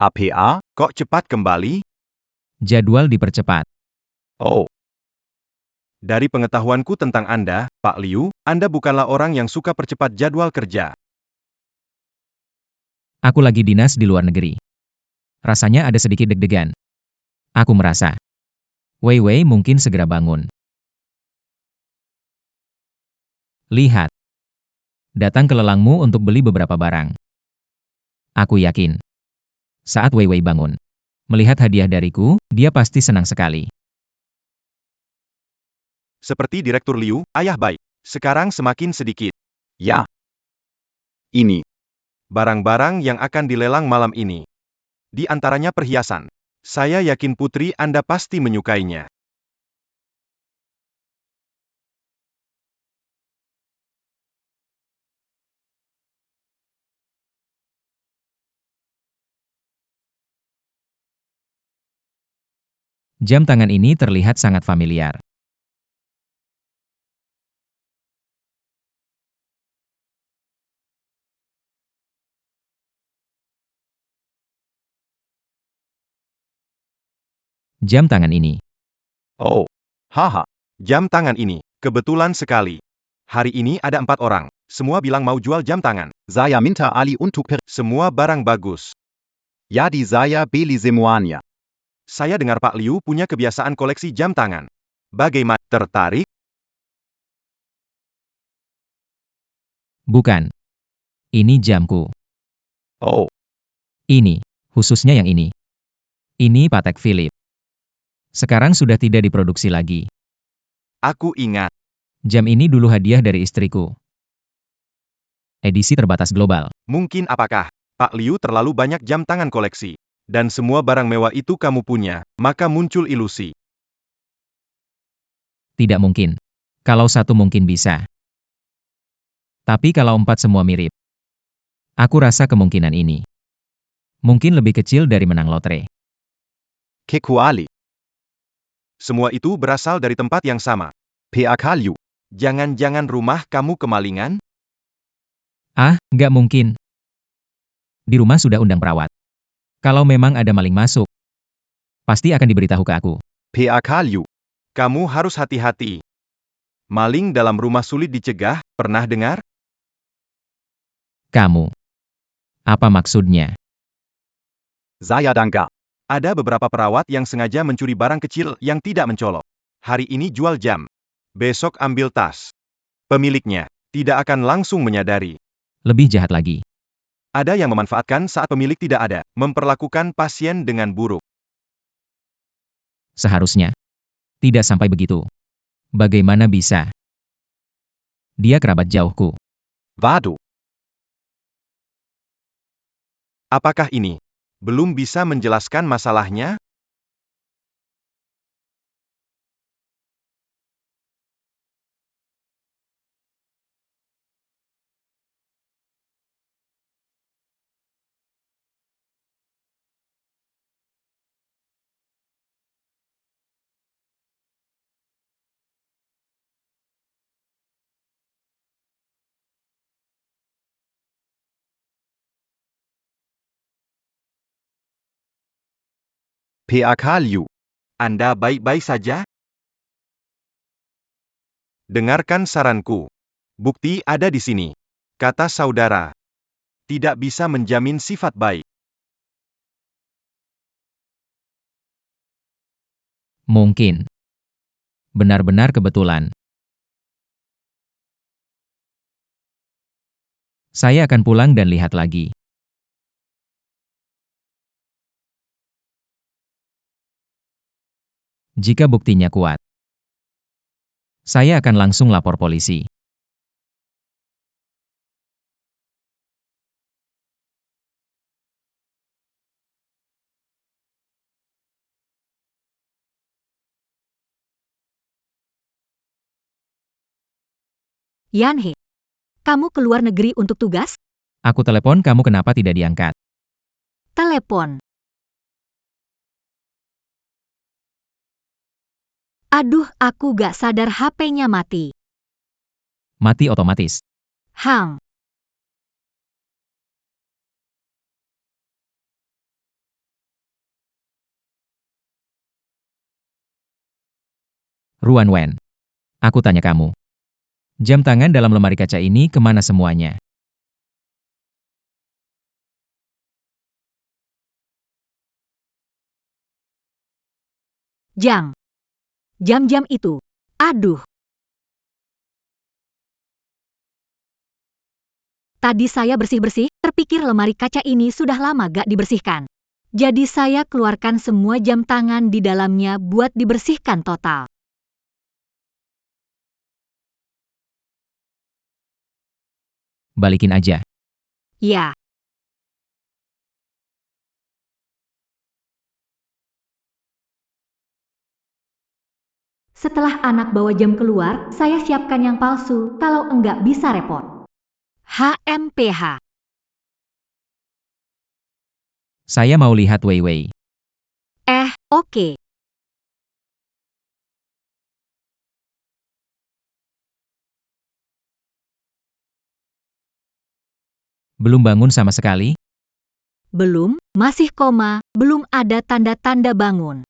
APA? Kok cepat kembali? Jadwal dipercepat. Oh, Dari pengetahuanku tentang Anda, Pak Liu, Anda bukanlah orang yang suka percepat jadwal kerja. Aku lagi dinas di luar negeri. Rasanya ada sedikit deg-degan. Aku merasa. Wei Wei mungkin segera bangun. Lihat. Datang ke lelangmu untuk beli beberapa barang. Aku yakin. Saat Wei Wei bangun. Melihat hadiah dariku, dia pasti senang sekali. Seperti Direktur Liu, ayah baik. Sekarang semakin sedikit. ya. Ini. Barang-barang yang akan dilelang malam ini. Di antaranya perhiasan. Saya yakin putri Anda pasti menyukainya. Jam tangan ini terlihat sangat familiar. Jam tangan ini. Oh, haha. Jam tangan ini, kebetulan sekali. Hari ini ada 4 orang. Semua bilang mau jual jam tangan. Saya minta Ali untuk Semua barang bagus. Jadi saya beli semuanya. Saya dengar Pak Liu punya kebiasaan koleksi jam tangan. Bagaimana? Tertarik? Bukan. Ini jamku. Oh, Ini, khususnya yang ini. Ini Patek Philippe. Sekarang sudah tidak diproduksi lagi. Aku ingat. Jam ini dulu hadiah dari istriku. Edisi terbatas global. Mungkin apakah Pak Liu terlalu banyak jam tangan koleksi? Dan semua barang mewah itu kamu punya, maka muncul ilusi. Tidak mungkin. Kalau satu mungkin bisa. Tapi kalau 4 semua mirip. Aku rasa kemungkinan ini. Mungkin lebih kecil dari menang lotre. Kekuali. Semua itu berasal dari tempat yang sama. PAK Liu. Jangan-jangan rumah kamu kemalingan? Ah, nggak mungkin. Di rumah sudah undang perawat. Kalau memang ada maling masuk, pasti akan diberitahu ke aku. PAK Liu. Kamu harus hati-hati. Maling dalam rumah sulit dicegah, pernah dengar? Kamu. Apa maksudnya? Saya dangga. Ada beberapa perawat yang sengaja mencuri barang kecil yang tidak mencolok. Hari ini jual jam. Besok ambil tas. Pemiliknya tidak akan langsung menyadari. Lebih jahat lagi. Ada yang memanfaatkan saat pemilik tidak ada, memperlakukan pasien dengan buruk. Seharusnya. Tidak sampai begitu. Bagaimana bisa? Dia kerabat jauhku. Waduh. Apakah ini belum bisa menjelaskan masalahnya? PAK Liu. Anda baik-baik saja? Dengarkan saranku. Bukti ada di sini. Kata saudara. Tidak bisa menjamin sifat baik. Mungkin. Benar-benar kebetulan. Saya akan pulang dan lihat lagi. Jika buktinya kuat, saya akan langsung lapor polisi. Yanhe, kamu keluar negeri untuk tugas? Aku telepon kamu kenapa tidak diangkat? Telepon. Aduh, aku gak sadar HP-nya mati. Mati otomatis. Hang. Ruan Wen. Aku tanya kamu. Jam tangan dalam lemari kaca ini kemana semuanya? Jam-jam itu. Aduh. Tadi saya bersih-bersih, terpikir lemari kaca ini sudah lama gak dibersihkan. Jadi saya keluarkan semua jam tangan di dalamnya buat dibersihkan total. Balikin aja. Ya. Setelah anak bawa jam keluar, saya siapkan yang palsu, kalau enggak bisa repot. HMPH. Saya mau lihat Wei Wei. Oke. Belum bangun sama sekali? Belum, masih koma, belum ada tanda-tanda bangun.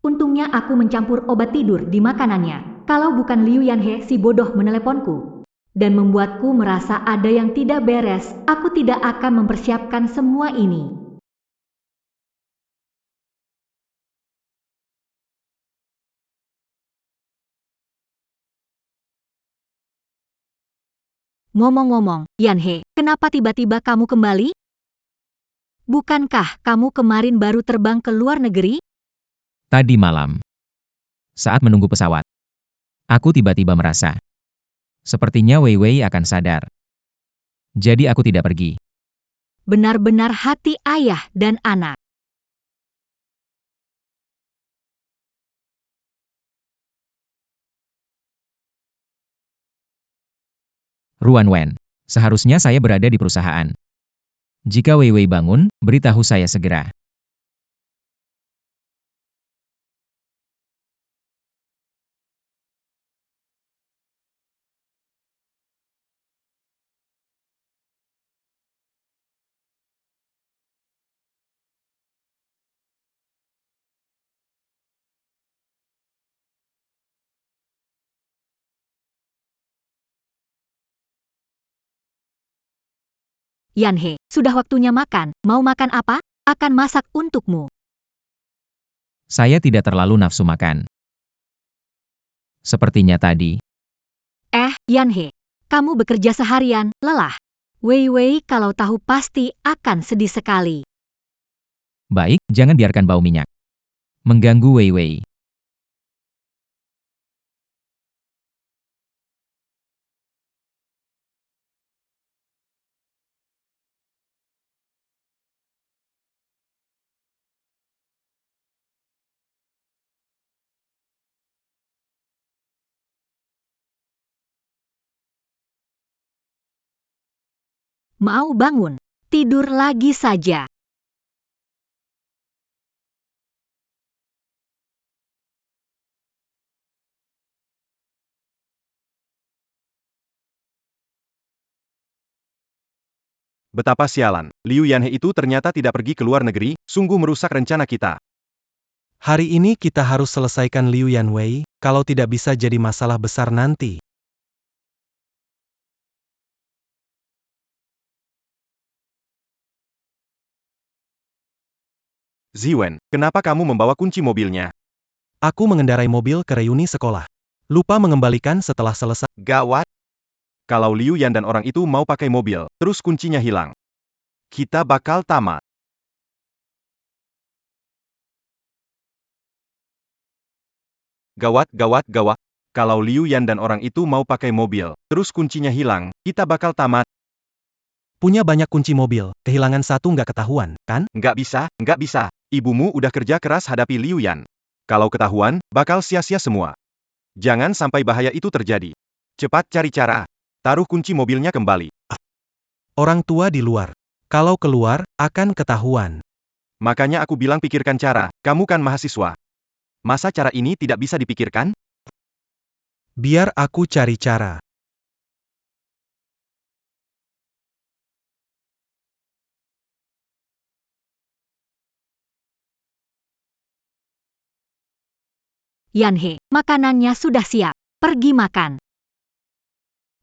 Untungnya aku mencampur obat tidur di makanannya. Kalau bukan Liu Yanhe si bodoh meneleponku dan membuatku merasa ada yang tidak beres, aku tidak akan mempersiapkan semua ini. Ngomong-ngomong, Yanhe, kenapa tiba-tiba kamu kembali? Bukankah kamu kemarin baru terbang ke luar negeri? Tadi malam. Saat menunggu pesawat. Aku tiba-tiba merasa. Sepertinya Wei Wei akan sadar. Jadi aku tidak pergi. Benar-benar hati ayah dan anak. Ruan Wen. Seharusnya saya berada di perusahaan. Jika Wei Wei bangun, beritahu saya segera. Yanhe, sudah waktunya makan. Mau makan apa? Akan masak untukmu. Saya tidak terlalu nafsu makan. Sepertinya tadi. Yanhe, kamu bekerja seharian, lelah. Wei Wei kalau tahu pasti akan sedih sekali. Baik, jangan biarkan bau minyak mengganggu Wei Wei. Mau bangun, tidur lagi saja. Betapa sialan, Liu Yanhe itu ternyata tidak pergi ke luar negeri, sungguh merusak rencana kita. Hari ini kita harus selesaikan Liu Yanwei, kalau tidak bisa jadi masalah besar nanti. Ziwen, kenapa kamu membawa kunci mobilnya? Aku mengendarai mobil ke reuni sekolah. Lupa mengembalikan setelah selesai. Gawat. Kalau Liu Yan dan orang itu mau pakai mobil, terus kuncinya hilang, kita bakal tamat. Gawat, gawat, gawat. Kalau Liu Yan dan orang itu mau pakai mobil, terus kuncinya hilang, kita bakal tamat. Punya banyak kunci mobil, kehilangan satu nggak ketahuan, kan? Nggak bisa, nggak bisa. Ibumu udah kerja keras hadapi Liu Yan. Kalau ketahuan, bakal sia-sia semua. Jangan sampai bahaya itu terjadi. Cepat cari cara. Taruh kunci mobilnya kembali. Orang tua di luar. Kalau keluar, akan ketahuan. Makanya aku bilang pikirkan cara, kamu kan mahasiswa. Masa cara ini tidak bisa dipikirkan? Biar aku cari cara. Yanhe, makanannya sudah siap. Pergi makan.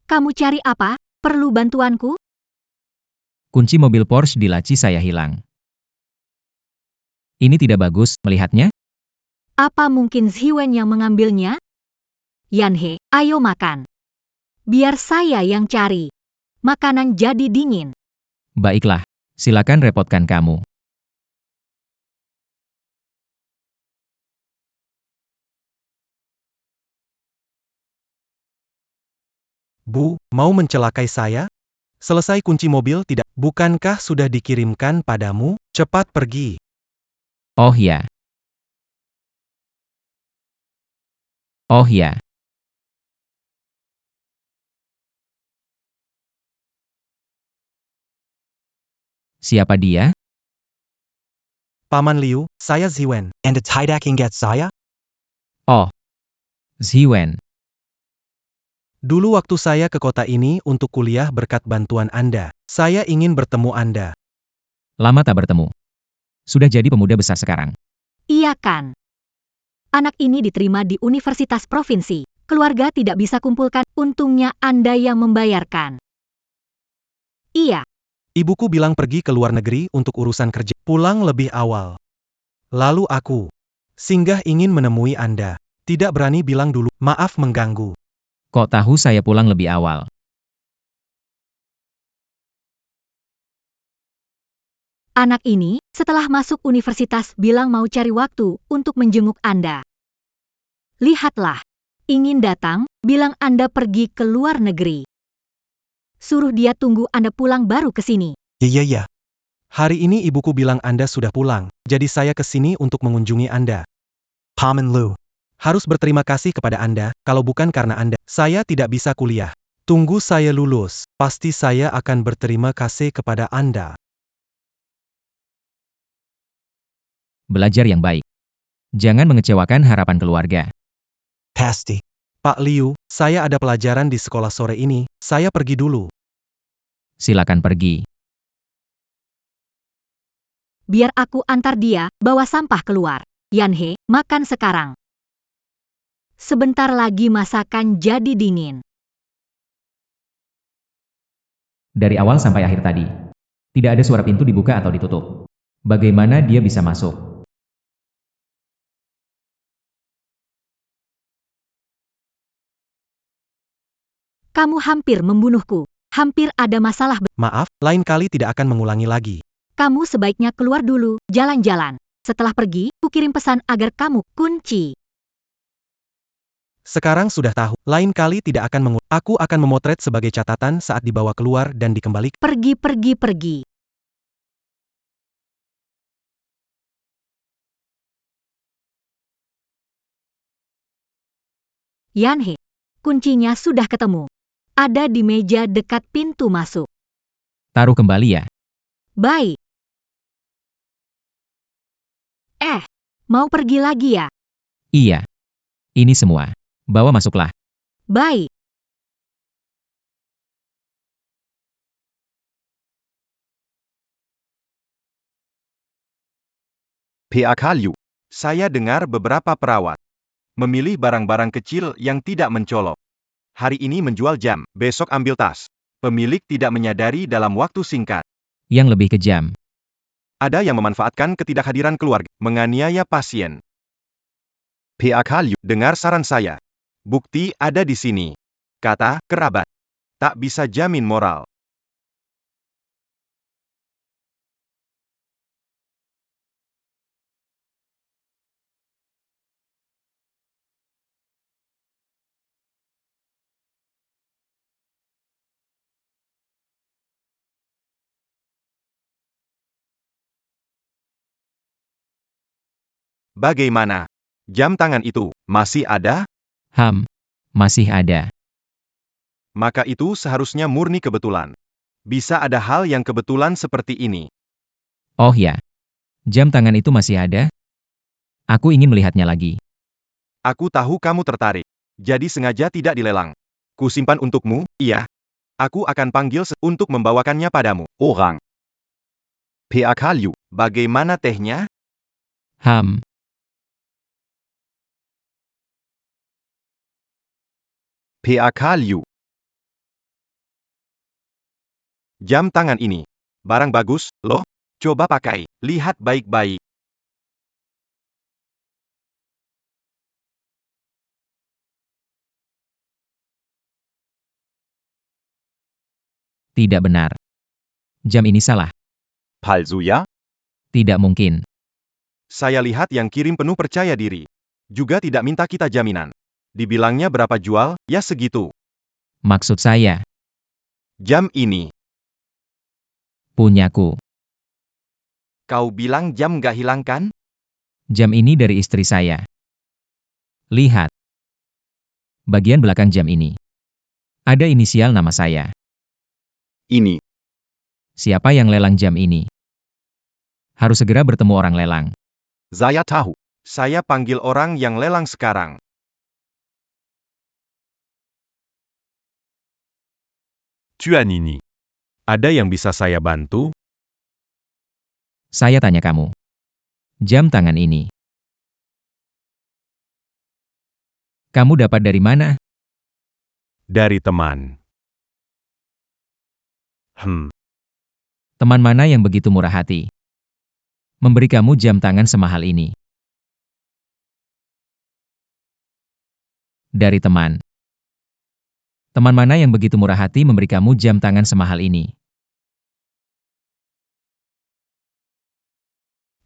Kamu cari apa? Perlu bantuanku? Kunci mobil Porsche di laci saya hilang. Ini tidak bagus, melihatnya? Apa mungkin Ziwen yang mengambilnya? Yanhe, ayo makan. Biar saya yang cari. Makanan jadi dingin. Baiklah, silakan repotkan kamu. Bu, mau mencelakai saya? Selesai kunci mobil tidak? Bukankah sudah dikirimkan padamu? Cepat pergi. Oh ya. Oh ya. Siapa dia? Paman Liu, saya Ziwen. And it's hiding get saya? Oh. Ziwen. Dulu waktu saya ke kota ini untuk kuliah berkat bantuan Anda. Saya ingin bertemu Anda. Lama tak bertemu. Sudah jadi pemuda besar sekarang. Iya kan? Anak ini diterima di Universitas Provinsi. Keluarga tidak bisa kumpulkan, untungnya Anda yang membayarkan. Iya. Ibuku bilang pergi ke luar negeri untuk urusan kerja. Pulang lebih awal. Lalu aku singgah ingin menemui Anda. Tidak berani bilang dulu, maaf mengganggu. Kok tahu saya pulang lebih awal? Anak ini, setelah masuk universitas bilang mau cari waktu untuk menjenguk Anda. Lihatlah. Ingin datang, bilang Anda pergi ke luar negeri. Suruh dia tunggu Anda pulang baru ke sini. Ya. Hari ini ibuku bilang Anda sudah pulang, jadi saya ke sini untuk mengunjungi Anda. Paman Lu. Harus berterima kasih kepada Anda, kalau bukan karena Anda, saya tidak bisa kuliah. Tunggu saya lulus, pasti saya akan berterima kasih kepada Anda. Belajar yang baik. Jangan mengecewakan harapan keluarga. Pasti. Pak Liu, saya ada pelajaran di sekolah sore ini, saya pergi dulu. Silakan pergi. Biar aku antar dia, bawa sampah keluar. Yanhe, makan sekarang. Sebentar lagi masakan jadi dingin. Dari awal sampai akhir tadi. Tidak ada suara pintu dibuka atau ditutup. Bagaimana dia bisa masuk? Kamu hampir membunuhku. Hampir ada masalah. Maaf, lain kali tidak akan mengulangi lagi. Kamu sebaiknya keluar dulu, jalan-jalan. Setelah pergi, kukirim pesan agar kamu kunci. Sekarang sudah tahu, lain kali tidak akan mengulangi. Aku akan memotret sebagai catatan saat dibawa keluar dan dikembalikan. Pergi. Yanhe, kuncinya sudah ketemu. Ada di meja dekat pintu masuk. Taruh kembali ya. Baik. Mau pergi lagi ya? Iya. Ini semua. Bawa masuklah. Baik. PAK Liu. Saya dengar beberapa perawat memilih barang-barang kecil yang tidak mencolok. Hari ini menjual jam, besok ambil tas. Pemilik tidak menyadari dalam waktu singkat. Yang lebih kejam. Ada yang memanfaatkan ketidakhadiran keluarga, menganiaya pasien. PAK Liu. Dengar saran saya. Bukti ada di sini. Kata kerabat. Tak bisa jamin moral. Bagaimana? Jam tangan itu masih ada? Masih ada. Maka itu seharusnya murni kebetulan. Bisa ada hal yang kebetulan seperti ini. Oh ya, jam tangan itu masih ada? Aku ingin melihatnya lagi. Aku tahu kamu tertarik. Jadi sengaja tidak dilelang. Kusimpan untukmu, iya. Aku akan panggil untuk membawakannya padamu. Orang. PAK Liu. Bagaimana tehnya? PAK Liu. Jam tangan ini. Barang bagus, loh. Coba pakai. Lihat baik-baik. Tidak benar. Jam ini salah. Palsu ya? Tidak mungkin. Saya lihat yang kirim penuh percaya diri. Juga tidak minta kita jaminan. Dibilangnya berapa jual, ya segitu. Maksud saya, Jam ini. punyaku. Kau bilang jam gak hilang kan? Jam ini dari istri saya. Lihat. Bagian belakang jam ini. Ada inisial nama saya. Ini. Siapa yang lelang jam ini? Harus segera bertemu orang lelang. Saya tahu. Saya panggil orang yang lelang sekarang. Tuanini. Ada yang bisa saya bantu? Saya tanya kamu. Jam tangan ini. Kamu dapat dari mana? Dari teman. Teman mana yang begitu murah hati? Memberi kamu jam tangan semahal ini. Dari teman. Teman mana yang begitu murah hati memberi kamu jam tangan semahal ini?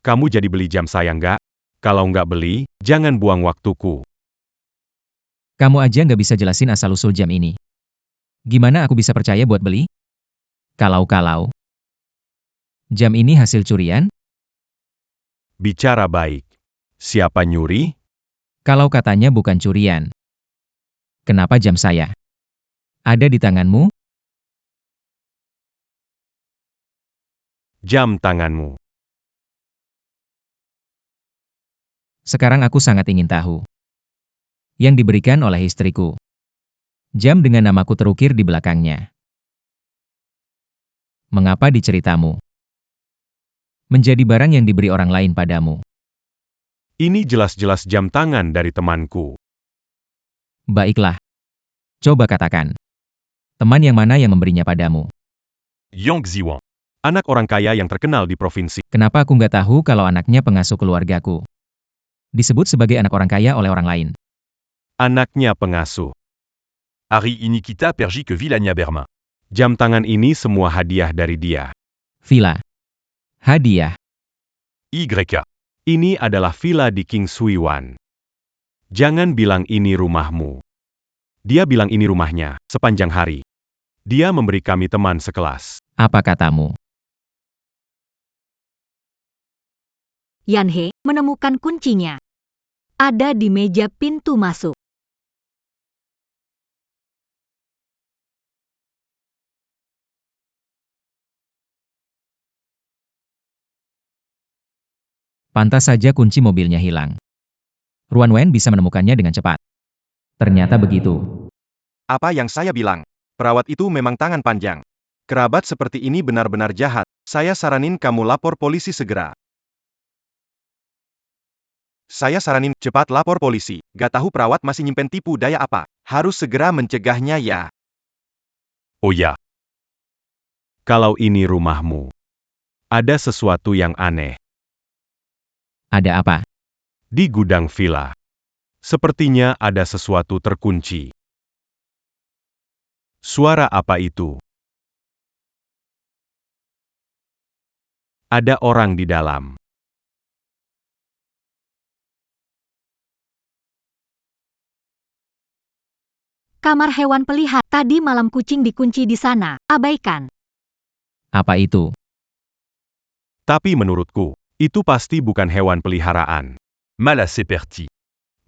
Kamu jadi beli jam saya nggak? Kalau nggak beli, jangan buang waktuku. Kamu aja nggak bisa jelasin asal-usul jam ini. Gimana aku bisa percaya buat beli? Kalau-kalau. Jam ini hasil curian? Bicara baik. Siapa nyuri? Kalau katanya bukan curian. Kenapa jam saya ada di tanganmu? Jam tanganmu. Sekarang aku sangat ingin tahu. Yang diberikan oleh istriku. Jam dengan namaku terukir di belakangnya. Mengapa di ceritamu? Menjadi barang yang diberi orang lain padamu. Ini jelas-jelas jam tangan dari temanku. Baiklah. Coba katakan. Teman yang mana yang memberinya padamu? Yang Ziwang. Anak orang kaya yang terkenal di provinsi. Kenapa aku nggak tahu kalau anaknya pengasuh keluargaku? Disebut sebagai anak orang kaya oleh orang lain. Anaknya pengasuh. Ari Inikita Pergi ke Villania Berma. Jam tangan ini semua hadiah dari dia. Villa. Hadiah. YK. Ini adalah villa di King Suiwan. Jangan bilang ini rumahmu. Dia bilang ini rumahnya, sepanjang hari. Dia memberi kami teman sekelas. Apa katamu? Yanhe menemukan kuncinya. Ada di meja pintu masuk. Pantas saja kunci mobilnya hilang. Ruan Wen bisa menemukannya dengan cepat. Ternyata begitu. Apa yang saya bilang? Perawat itu memang tangan panjang. Kerabat seperti ini benar-benar jahat. Saya saranin kamu lapor polisi segera. Saya saranin cepat lapor polisi. Gak tahu perawat masih nyimpen tipu daya apa. Harus segera mencegahnya ya. Oh ya. Kalau ini rumahmu, Ada sesuatu yang aneh Ada apa? di gudang villa. Sepertinya ada sesuatu terkunci. Suara apa itu? Ada orang di dalam. Kamar hewan pelihara. Tadi malam kucing dikunci di sana. Abaikan. Apa itu? Tapi menurutku, itu pasti bukan hewan peliharaan. Mal assez perti.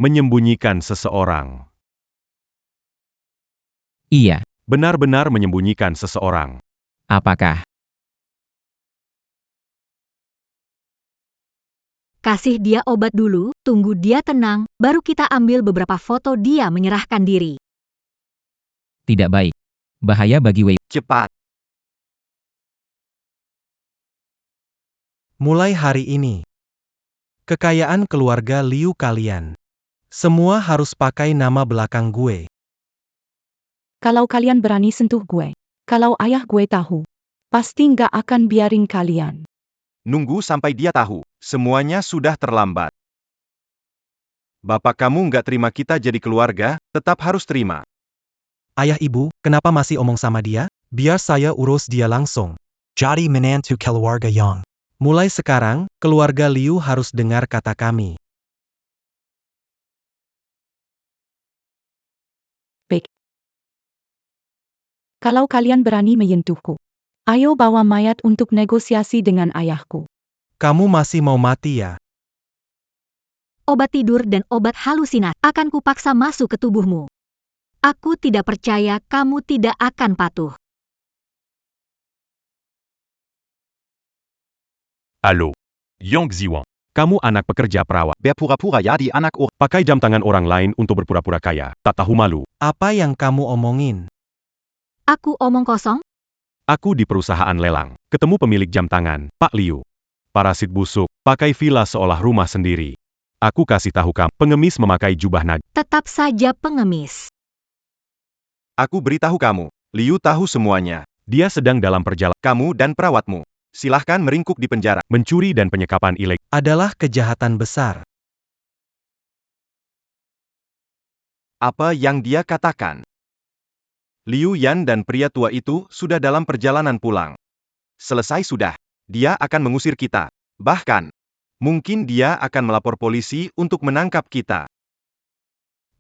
Menyembunyikan seseorang. Iya. Benar-benar menyembunyikan seseorang. Apakah? Kasih dia obat dulu, tunggu dia tenang, baru kita ambil beberapa foto dia menyerahkan diri. Tidak baik. Bahaya bagi Wei. Cepat. Mulai hari ini, kekayaan keluarga Liu kalian. Semua harus pakai nama belakang gue. Kalau kalian berani sentuh gue, kalau ayah gue tahu, pasti nggak akan biarin kalian. Nunggu sampai dia tahu. Semuanya sudah terlambat. Bapak kamu nggak terima kita jadi keluarga, tetap harus terima. Ayah ibu, kenapa masih omong sama dia? Biar saya urus dia langsung. Jadi menantu keluarga yang. Mulai sekarang, keluarga Liu harus dengar kata kami. Baik. Kalau kalian berani menyentuhku, ayo bawa mayat untuk negosiasi dengan ayahku. Kamu masih mau mati ya? Obat tidur dan obat halusinasi akan kupaksa masuk ke tubuhmu. Aku tidak percaya kamu tidak akan patuh. Allô. Yang Ziwang. Kamu anak pekerja perawat. Berpura-pura jadi anak orang. Pakai jam tangan orang lain untuk berpura-pura kaya. Tak tahu malu. Apa yang kamu omongin? Aku omong kosong? Aku di perusahaan lelang. Ketemu pemilik jam tangan, Pak Liu. Parasit busuk, pakai villa seolah rumah sendiri. Aku kasih tahu kamu, pengemis memakai jubah naga. Tetap saja pengemis. Aku beritahu kamu, Liu tahu semuanya. Dia sedang dalam perjalanan. Kamu dan perawatmu. Silahkan meringkuk di penjara. Mencuri dan penyekapan ilegal Adalah kejahatan besar. apa yang dia katakan. Liu Yan dan pria tua itu sudah dalam perjalanan pulang. Selesai sudah. Dia akan mengusir kita. Bahkan, mungkin dia akan melapor polisi untuk menangkap kita.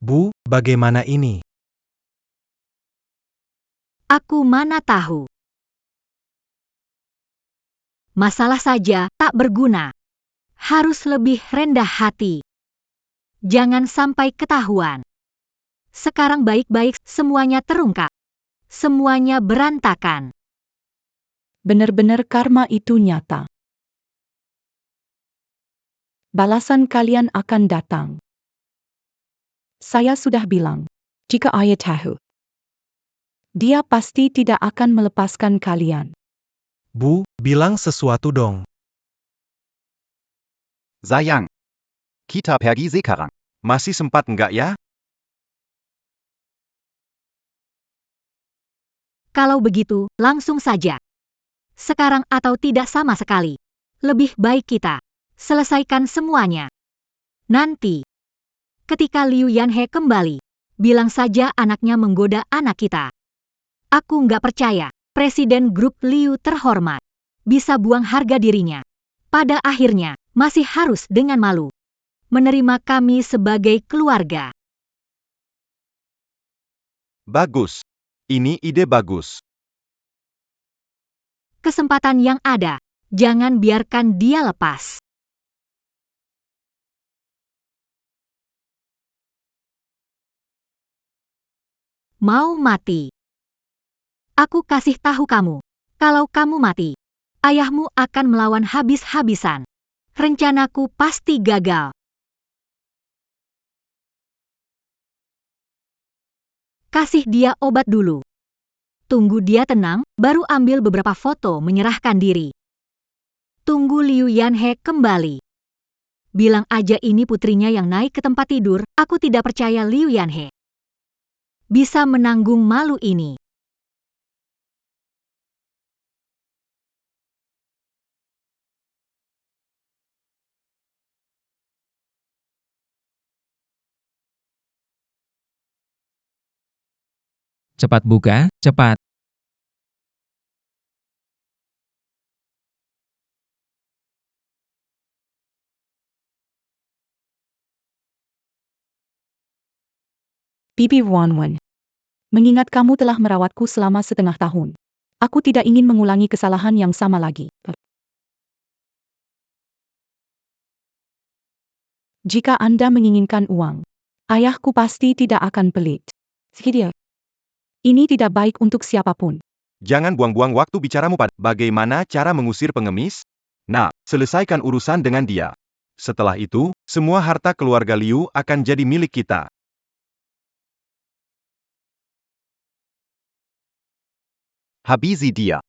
Bu, bagaimana ini? Aku mana tahu. Masalah saja tak berguna. Harus lebih rendah hati. Jangan sampai ketahuan. Sekarang baik-baik, semuanya terungkap. Semuanya berantakan. Benar-benar karma itu nyata. Balasan kalian akan datang. Saya sudah bilang, jika ayah tahu, dia pasti tidak akan melepaskan kalian. Bu, bilang sesuatu dong. Sayang. Kita pergi sekarang. Masih sempat enggak ya? Kalau begitu, langsung saja. Sekarang atau tidak sama sekali. Lebih baik kita selesaikan semuanya. Nanti, ketika Liu Yanhe kembali, bilang saja anaknya menggoda anak kita. Aku nggak percaya, Presiden Grup Liu terhormat, bisa buang harga dirinya. Pada akhirnya, masih harus dengan malu menerima kami sebagai keluarga. Bagus. Ini ide bagus. Kesempatan yang ada, jangan biarkan dia lepas. Mau mati? Aku kasih tahu kamu, kalau kamu mati, ayahmu akan melawan habis-habisan. Rencanaku pasti gagal. Kasih dia obat dulu. Tunggu dia tenang, baru ambil beberapa foto menyerahkan diri. Tunggu Liu Yanhe kembali. Bilang aja ini putrinya yang naik ke tempat tidur, aku tidak percaya Liu Yanhe bisa menanggung malu ini. Cepat buka, cepat. Bibi Wanwan. Mengingat kamu telah merawatku selama setengah tahun. Aku tidak ingin mengulangi kesalahan yang sama lagi. Jika Anda menginginkan uang, ayahku pasti tidak akan pelit. Sekidia. Ini tidak baik untuk siapapun. Jangan buang-buang waktu bicaramu pada bagaimana cara mengusir pengemis? Nah, selesaikan urusan dengan dia. Setelah itu, semua harta keluarga Liu akan jadi milik kita. Habisi dia.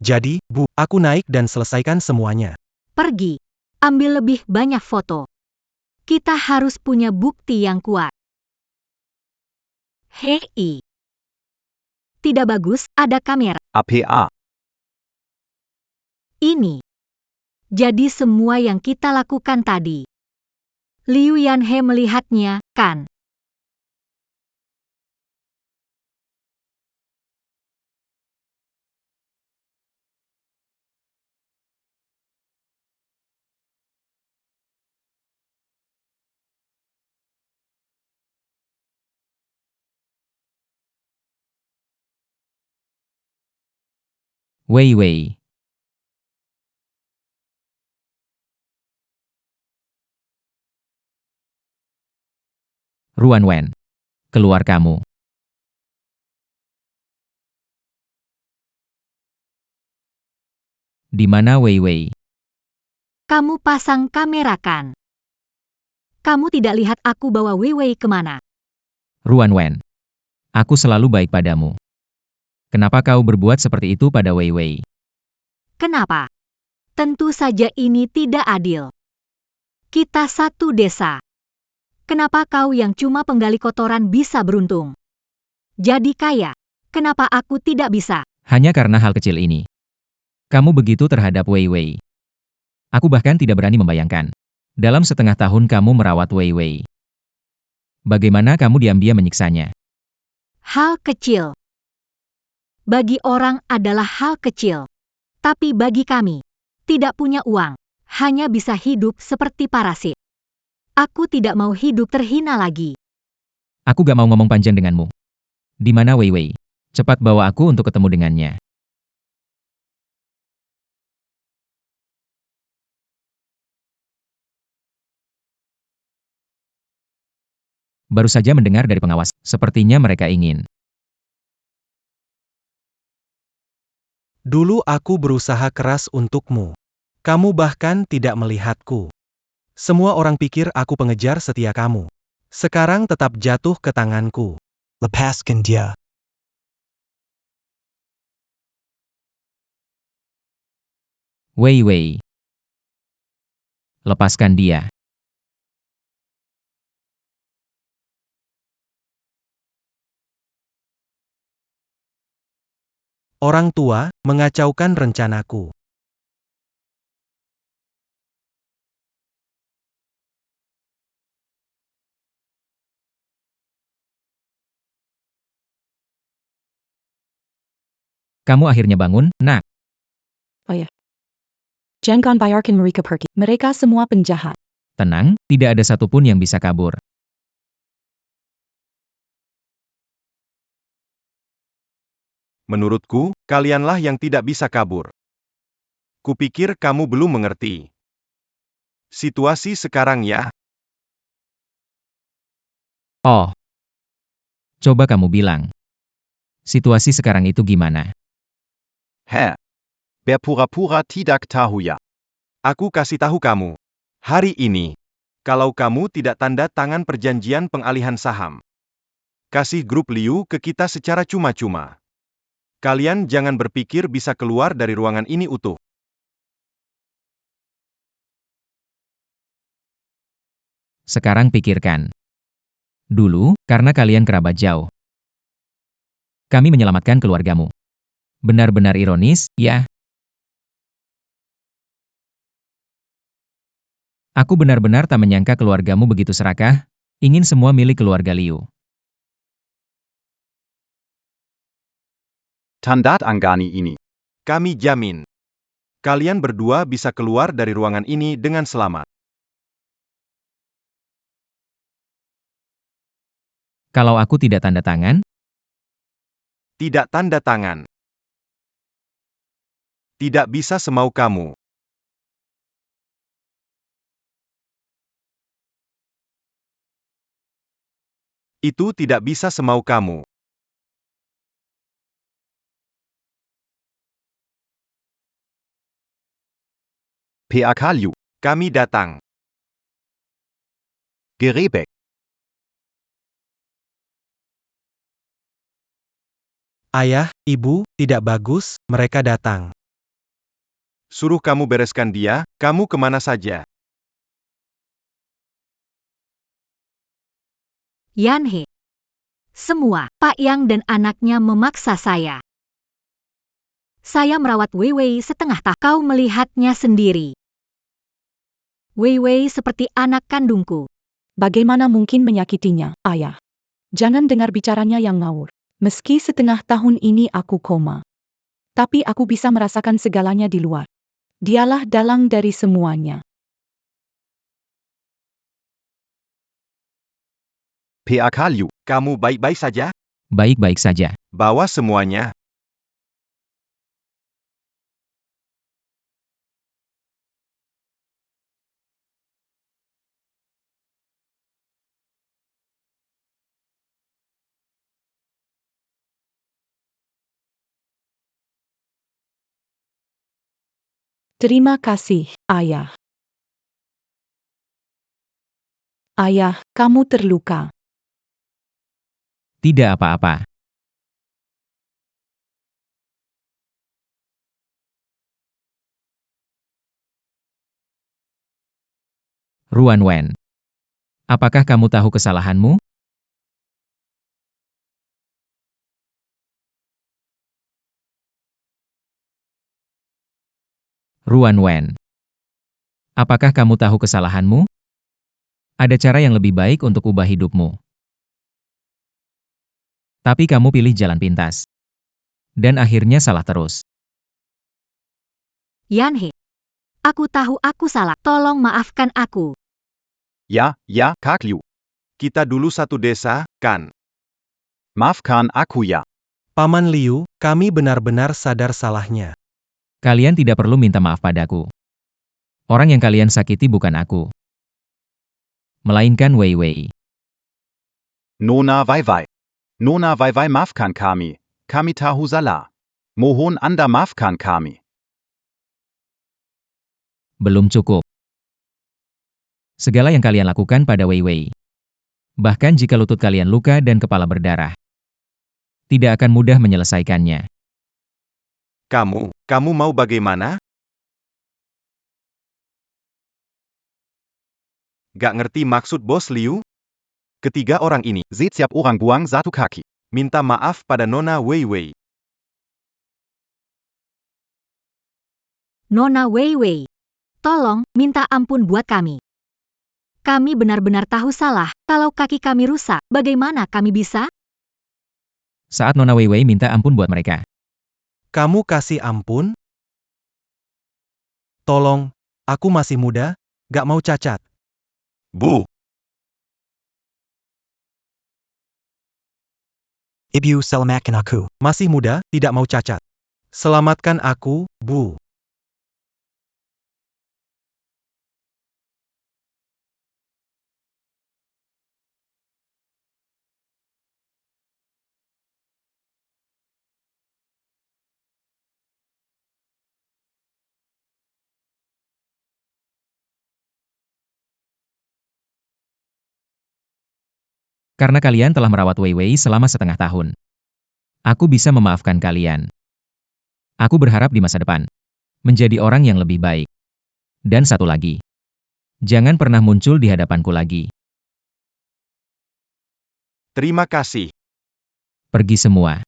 Jadi, Bu, aku naik dan selesaikan semuanya. Pergi. Ambil lebih banyak foto. Kita harus punya bukti yang kuat. Hei. Tidak bagus, ada kamera. APA. Ini. Jadi semua yang kita lakukan tadi. Liu Yanhe melihatnya, kan? Wei Wei. Ruan Wen. Keluar kamu. Di mana Wei Wei? Kamu pasang kamera kan? Kamu tidak lihat aku bawa Wei Wei kemana? Ruan Wen. Aku selalu baik padamu. Kenapa kau berbuat seperti itu pada Wei Wei? Kenapa? Tentu saja ini tidak adil. Kita satu desa. Kenapa kau yang cuma penggali kotoran bisa beruntung? Jadi kaya. Kenapa aku tidak bisa? Hanya karena hal kecil ini. Kamu begitu terhadap Wei Wei. Aku bahkan tidak berani membayangkan. Dalam setengah tahun kamu merawat Wei Wei. Bagaimana kamu diam-diam menyiksanya? Hal kecil. Bagi orang adalah hal kecil. Tapi bagi kami, tidak punya uang, hanya bisa hidup seperti parasit. Aku tidak mau hidup terhina lagi. Aku gak mau ngomong panjang denganmu. Di mana Wei Wei? Cepat bawa aku untuk ketemu dengannya. Baru saja mendengar dari pengawas, sepertinya mereka ingin. Dulu aku berusaha keras untukmu. Kamu bahkan tidak melihatku. Semua orang pikir aku pengejar setia kamu. Sekarang tetap jatuh ke tanganku. Lepaskan dia. Wei Wei. Lepaskan dia. Orang tua, mengacaukan rencanaku. Kamu akhirnya bangun, nak. Jangan biarkan mereka pergi. Mereka semua penjahat. Tenang, tidak ada satupun yang bisa kabur. Menurutku, kalianlah yang tidak bisa kabur. Kupikir kamu belum mengerti. Situasi sekarang ya. Oh. Coba kamu bilang. Situasi sekarang itu gimana? Hä? Berpura-pura tidak tahu ya. Aku kasih tahu kamu. Hari ini, kalau kamu tidak tanda tangan perjanjian pengalihan saham, kasih grup Liu ke kita secara cuma-cuma. Kalian jangan berpikir bisa keluar dari ruangan ini utuh. Sekarang pikirkan. Dulu, karena kalian kerabat jauh, kami menyelamatkan keluargamu. Benar-benar ironis, ya? Aku benar-benar tak menyangka keluargamu begitu serakah, ingin semua milik keluarga Liu. Tandat anggani ini. Kami jamin. Kalian berdua bisa keluar dari ruangan ini dengan selamat. Kalau aku tidak tanda tangan, Tidak tanda tangan. Tidak bisa semau kamu. Itu tidak bisa semau kamu. PAK Liu. Kami datang. Gerebek. Ayah, ibu, tidak bagus, mereka datang. Suruh kamu bereskan dia, kamu kemana saja? Yanhe. Semua, Pak Yang dan anaknya memaksa saya. Saya merawat Wei Wei setengah tahun. Kau melihatnya sendiri. Wei Wei seperti anak kandungku. Bagaimana mungkin menyakitinya, ayah? Jangan dengar bicaranya yang ngawur. Meski setengah tahun ini aku koma. Tapi aku bisa merasakan segalanya di luar. Dialah dalang dari semuanya. PAK Liu. Kamu baik-baik saja? baik-baik saja. Bawa semuanya. Terima kasih, ayah. Ayah, kamu terluka. Tidak apa-apa. Ruan Wen. Apakah kamu tahu kesalahanmu? Ruan Wen. Apakah kamu tahu kesalahanmu? Ada cara yang lebih baik untuk ubah hidupmu. Tapi kamu pilih jalan pintas. Dan akhirnya salah terus. Yanhe. Aku tahu aku salah. Tolong maafkan aku. Ya, Kak Liu. Kita dulu satu desa, kan? Maafkan aku ya. Paman Liu, kami benar-benar sadar salahnya. Kalian tidak perlu minta maaf padaku. Orang yang kalian sakiti bukan aku. Melainkan Wei Wei. Nona Wai Wai. Nona Wai Wai maafkan kami. Kami tahu salah. Mohon Anda maafkan kami. Belum cukup. Segala yang kalian lakukan pada Wei Wei. Bahkan jika lutut kalian luka dan kepala berdarah. Tidak akan mudah menyelesaikannya. Kamu mau bagaimana? Gak ngerti maksud Bos Liu? Ketiga orang ini, Setiap orang buang satu kaki. minta maaf pada Nona Wei Wei. Nona Wei Wei. Tolong, minta ampun buat kami. Kami benar-benar tahu salah. Kalau kaki kami rusak, bagaimana kami bisa? Saat Nona Wei Wei minta ampun buat mereka. Kamu kasih ampun? Tolong, aku masih muda, gak mau cacat. Bu, Ibu selamatkan aku. Masih muda, tidak mau cacat. Selamatkan aku, Bu. Karena kalian telah merawat Wei Wei selama setengah tahun. Aku bisa memaafkan kalian. Aku berharap di masa depan. Menjadi orang yang lebih baik. Dan satu lagi. Jangan pernah muncul di hadapanku lagi. terima kasih. Pergi semua.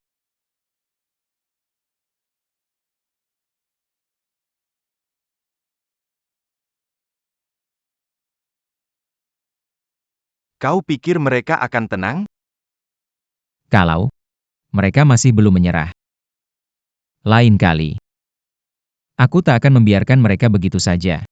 Kau pikir mereka akan tenang? Kalau mereka masih belum menyerah. Lain kali. Aku tak akan membiarkan mereka begitu saja.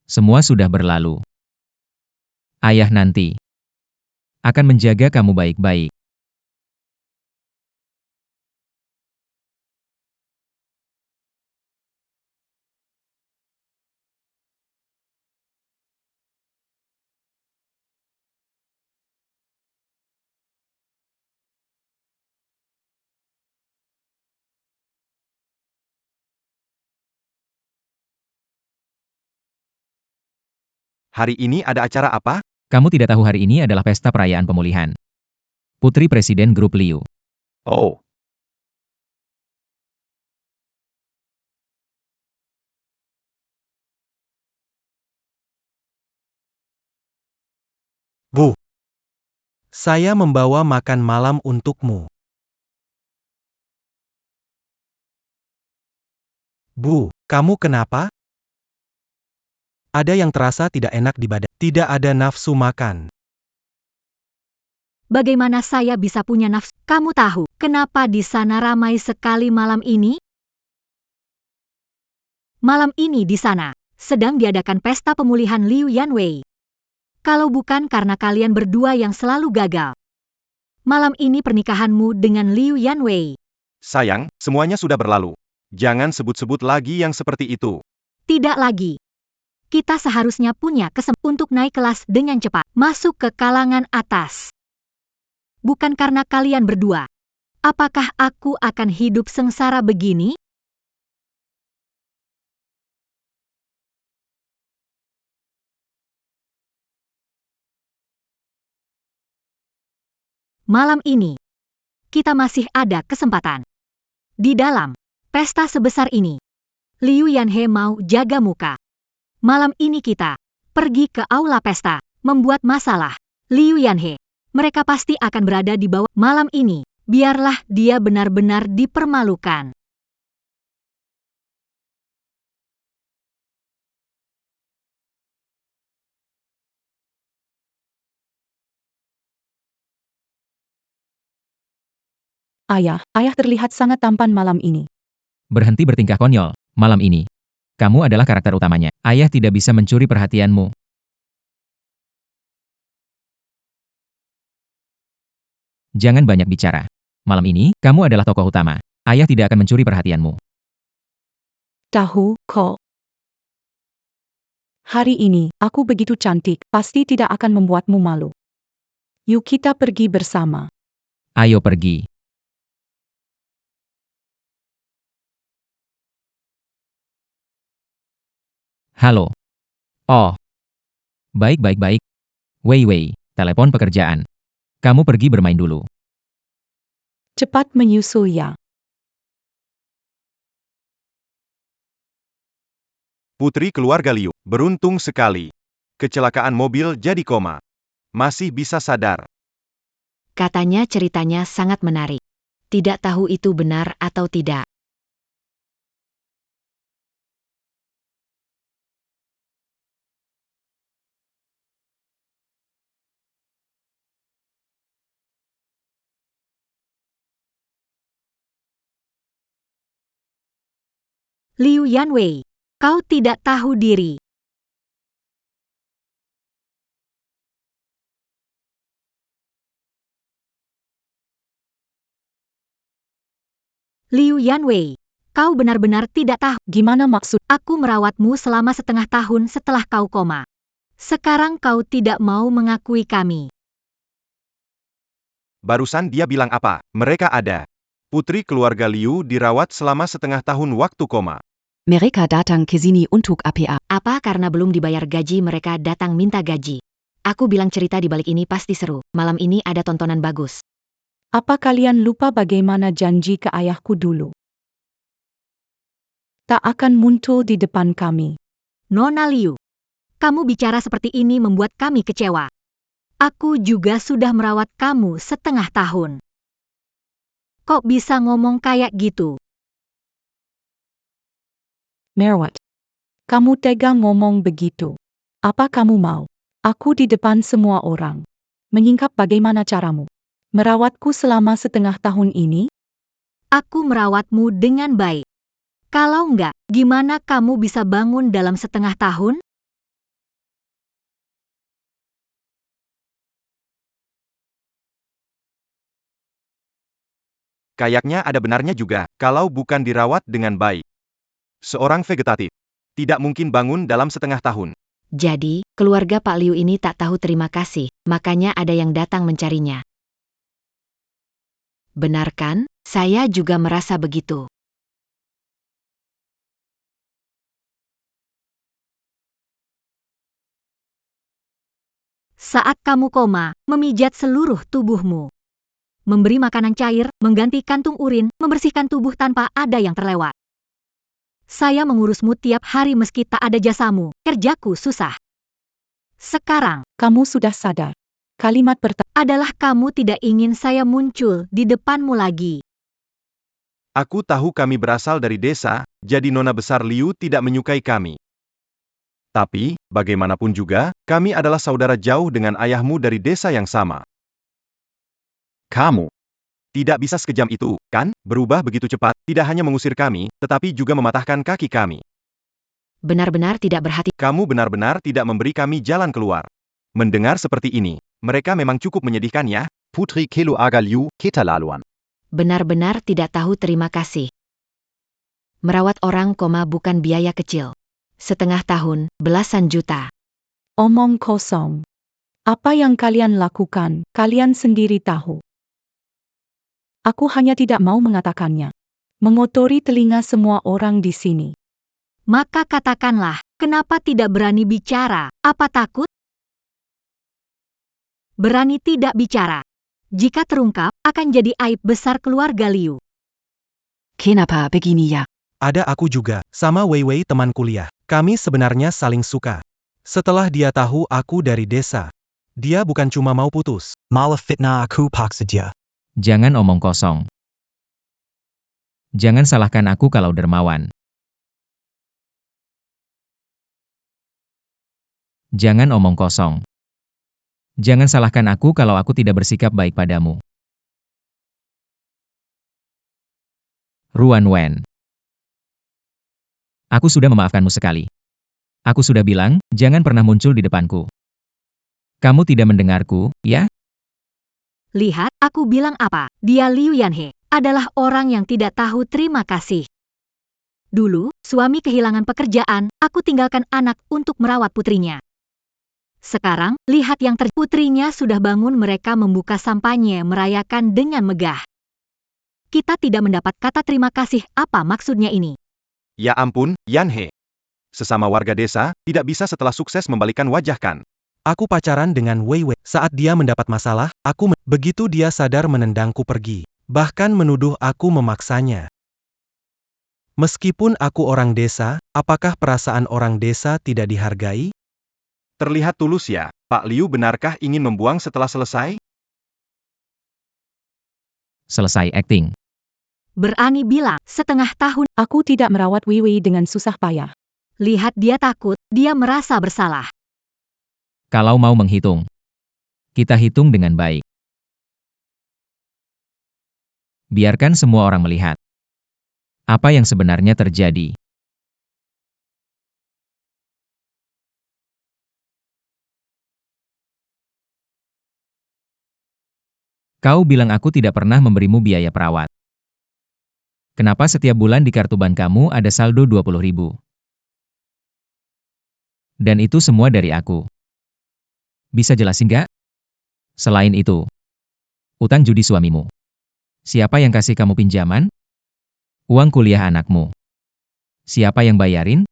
Semua sudah berlalu. Ayah nanti akan menjaga kamu baik-baik. Hari ini ada acara apa? Kamu tidak tahu hari ini adalah pesta perayaan pemulihan. Putri Presiden Grup Liu. Oh, Bu, saya membawa makan malam untukmu. Bu, kamu kenapa? Ada yang terasa tidak enak di badan. Tidak ada nafsu makan. Bagaimana saya bisa punya nafsu? Kamu tahu, kenapa di sana ramai sekali malam ini? Malam ini di sana sedang diadakan pesta pemulihan Liu Yanwei. Kalau bukan karena kalian berdua yang selalu gagal. Malam ini pernikahanmu dengan Liu Yanwei. Sayang, semuanya sudah berlalu. Jangan sebut-sebut lagi yang seperti itu. Tidak lagi. Kita seharusnya punya kesempatan untuk naik kelas dengan cepat, masuk ke kalangan atas. Bukan karena kalian berdua. Apakah aku akan hidup sengsara begini? Malam ini, kita masih ada kesempatan. Di dalam pesta sebesar ini, Liu Yanhe mau jaga muka. Malam ini kita pergi ke aula pesta, membuat masalah. Liu Yanhe, mereka pasti akan berada di bawah malam ini. Biarlah dia benar-benar dipermalukan. Ayah terlihat sangat tampan malam ini. Berhenti bertingkah konyol. Malam ini, kamu adalah karakter utamanya. Ayah tidak bisa mencuri perhatianmu. Jangan banyak bicara. Malam ini, kamu adalah tokoh utama. Ayah tidak akan mencuri perhatianmu. Tahu, kok. Hari ini, aku begitu cantik, pasti tidak akan membuatmu malu. Yuk kita pergi bersama. Ayo pergi. Halo. Oh. Baik. Wei, telepon pekerjaan. Kamu pergi bermain dulu. Cepat menyusul ya. Putri keluarga Liu, beruntung sekali. Kecelakaan mobil jadi koma. Masih bisa sadar. Katanya ceritanya sangat menarik. Tidak tahu itu benar atau tidak. Liu Yanwei, kau tidak tahu diri. Liu Yanwei, kau benar-benar tidak tahu. Gimana maksud? Aku merawatmu selama setengah tahun setelah kau koma. Sekarang kau tidak mau mengakui kami. Barusan dia bilang apa? Mereka ada. Putri keluarga Liu dirawat selama setengah tahun waktu koma. Mereka datang ke sini untuk APA. Apa karena belum dibayar gaji mereka datang minta gaji? Aku bilang cerita di balik ini pasti seru. Malam ini ada tontonan bagus. Apa kalian lupa bagaimana janji ke ayahku dulu? Tak akan muncul di depan kami. Nona Liu, Kamu bicara seperti ini membuat kami kecewa. Aku juga sudah merawat kamu setengah tahun. Kok bisa ngomong kayak gitu? Merwat, kamu tega ngomong begitu. Apa kamu mau? Aku di depan semua orang. Menyingkap bagaimana caramu? Merawatku selama setengah tahun ini? Aku merawatmu dengan baik. Kalau enggak, gimana kamu bisa bangun dalam setengah tahun? Kayaknya ada benarnya juga, kalau bukan dirawat dengan baik. Seorang vegetatif tidak mungkin bangun dalam setengah tahun. Jadi, keluarga Pak Liu ini tak tahu terima kasih, makanya ada yang datang mencarinya. Benar kan? Saya juga merasa begitu. Saat kamu koma, memijat seluruh tubuhmu. Memberi makanan cair, mengganti kantung urin, membersihkan tubuh tanpa ada yang terlewat. Saya mengurusmu tiap hari meski tak ada jasamu, kerjaku susah. Sekarang, Kamu sudah sadar. Kalimat pertama adalah kamu tidak ingin saya muncul di depanmu lagi. Aku tahu kami berasal dari desa, jadi Nona Besar Liu tidak menyukai kami. Tapi, bagaimanapun juga, kami adalah saudara jauh dengan ayahmu dari desa yang sama. Kamu. Tidak bisa sekejam itu, kan? Berubah begitu cepat, tidak hanya mengusir kami, tetapi juga mematahkan kaki kami. Benar-benar tidak berhati. Kamu benar-benar tidak memberi kami jalan keluar. Mendengar seperti ini, mereka memang cukup menyedihkan ya. Putri Kelu Aga Liu, Ketalaluan. Benar-benar tidak tahu terima kasih. Merawat orang bukan biaya kecil. Setengah tahun, belasan juta. omong kosong. Apa yang kalian lakukan, kalian sendiri tahu. Aku hanya tidak mau mengatakannya. Mengotori telinga semua orang di sini. Maka katakanlah, kenapa tidak berani bicara? Apa takut? Berani tidak bicara. Jika terungkap, akan jadi aib besar keluarga Liu. Kenapa begini ya? Ada aku juga, sama Wei Wei teman kuliah. Kami sebenarnya saling suka. Setelah dia tahu aku dari desa, dia bukan cuma mau putus. Malah fitnah aku paksa dia. Jangan omong kosong. Jangan salahkan aku kalau dermawan. Jangan omong kosong. Jangan salahkan aku kalau aku tidak bersikap baik padamu. Ruan Wen. Aku sudah memaafkanmu sekali. Aku sudah bilang, jangan pernah muncul di depanku. Kamu tidak mendengarku, ya? Lihat, aku bilang apa? Dia Liu Yanhe adalah orang yang tidak tahu terima kasih. Dulu, suami kehilangan pekerjaan, aku tinggalkan anak untuk merawat putrinya. Sekarang, lihat yang putrinya sudah bangun, mereka membuka sampahnya merayakan dengan megah. Kita tidak mendapat kata terima kasih, apa maksudnya ini? Ya ampun, Yan He. Sesama warga desa, tidak bisa setelah sukses membalikan wajah kan? Aku pacaran dengan Wei Wei. Saat dia mendapat masalah, begitu dia sadar menendangku pergi. Bahkan menuduh aku memaksanya. Meskipun aku orang desa, apakah perasaan orang desa tidak dihargai? Terlihat tulus ya, Pak Liu benarkah ingin membuang setelah selesai? Selesai acting. Berani bilang, setengah tahun. Aku tidak merawat Wiwi dengan susah payah. Lihat dia takut, dia merasa bersalah. Kalau mau menghitung, kita hitung dengan baik. Biarkan semua orang melihat apa yang sebenarnya terjadi. Kau bilang aku tidak pernah memberimu biaya perawat. Kenapa setiap bulan di kartu bank kamu ada saldo 20.000? Dan itu semua dari aku. Bisa jelasin nggak? Selain itu, utang judi suamimu. Siapa yang kasih kamu pinjaman? Uang kuliah anakmu. Siapa yang bayarin?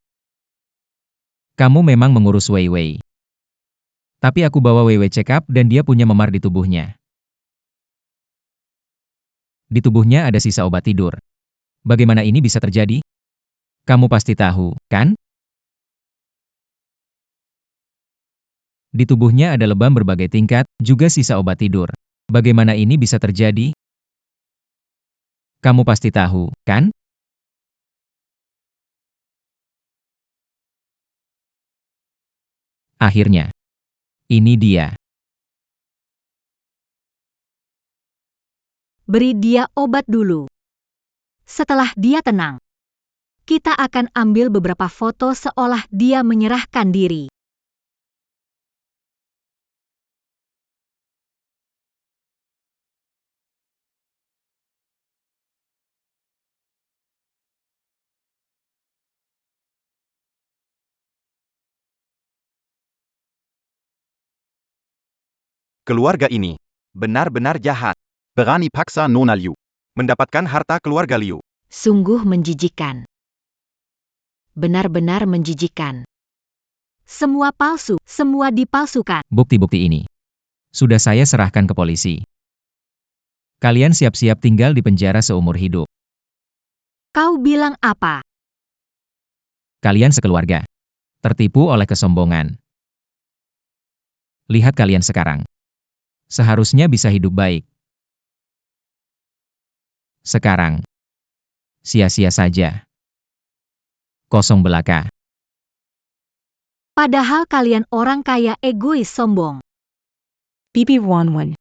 Kamu memang mengurus Wei Wei. Tapi aku bawa Wei Wei check up dan dia punya memar di tubuhnya. Di tubuhnya ada sisa obat tidur. Bagaimana ini bisa terjadi? Kamu pasti tahu, kan? Di tubuhnya ada lebam berbagai tingkat, juga sisa obat tidur. Bagaimana ini bisa terjadi? Kamu pasti tahu, kan? Akhirnya, ini dia. Beri dia obat dulu. Setelah dia tenang, kita akan ambil beberapa foto seolah dia menyerahkan diri. Keluarga ini benar-benar jahat. Berani paksa Nona Liu. Mendapatkan harta keluarga Liu. Sungguh menjijikan. Benar-benar menjijikan. Semua palsu, semua dipalsukan. Bukti-bukti ini sudah saya serahkan ke polisi. Kalian siap-siap tinggal di penjara seumur hidup. Kau bilang apa? Kalian sekeluarga tertipu oleh kesombongan. Lihat kalian sekarang. Seharusnya bisa hidup baik. Sekarang, sia-sia saja. Kosong belaka. Padahal kalian orang kaya egois sombong. Bibi Wanwan.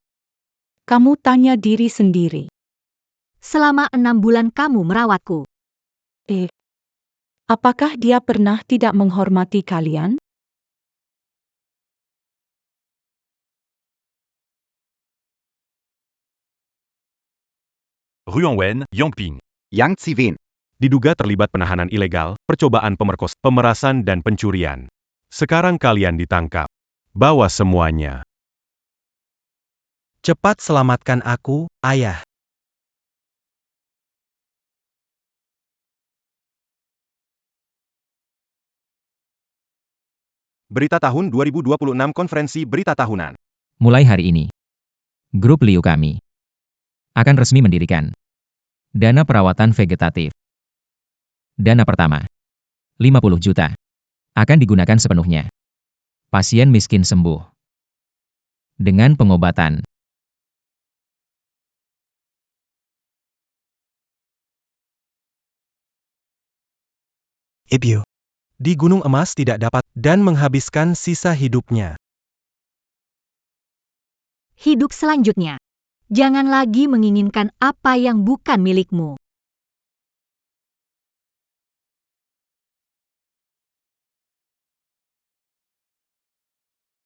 Kamu tanya diri sendiri. Selama 6 bulan kamu merawatku. Apakah dia pernah tidak menghormati kalian? Rue Wen, Yangping. Yang Ziwen. Diduga terlibat penahanan ilegal, percobaan pemerasan dan pencurian. Sekarang kalian ditangkap. Bawa semuanya. Cepat selamatkan aku, ayah. Berita tahun 2026 Konferensi Berita Tahunan. Mulai hari ini, grup Liu kami akan resmi mendirikan dana perawatan vegetatif. Dana pertama, 50 juta, akan digunakan sepenuhnya. Pasien miskin sembuh dengan pengobatan. Ibu. Di Gunung Emas tidak dapat dan menghabiskan sisa hidupnya. Hidup selanjutnya. Jangan lagi menginginkan apa yang bukan milikmu.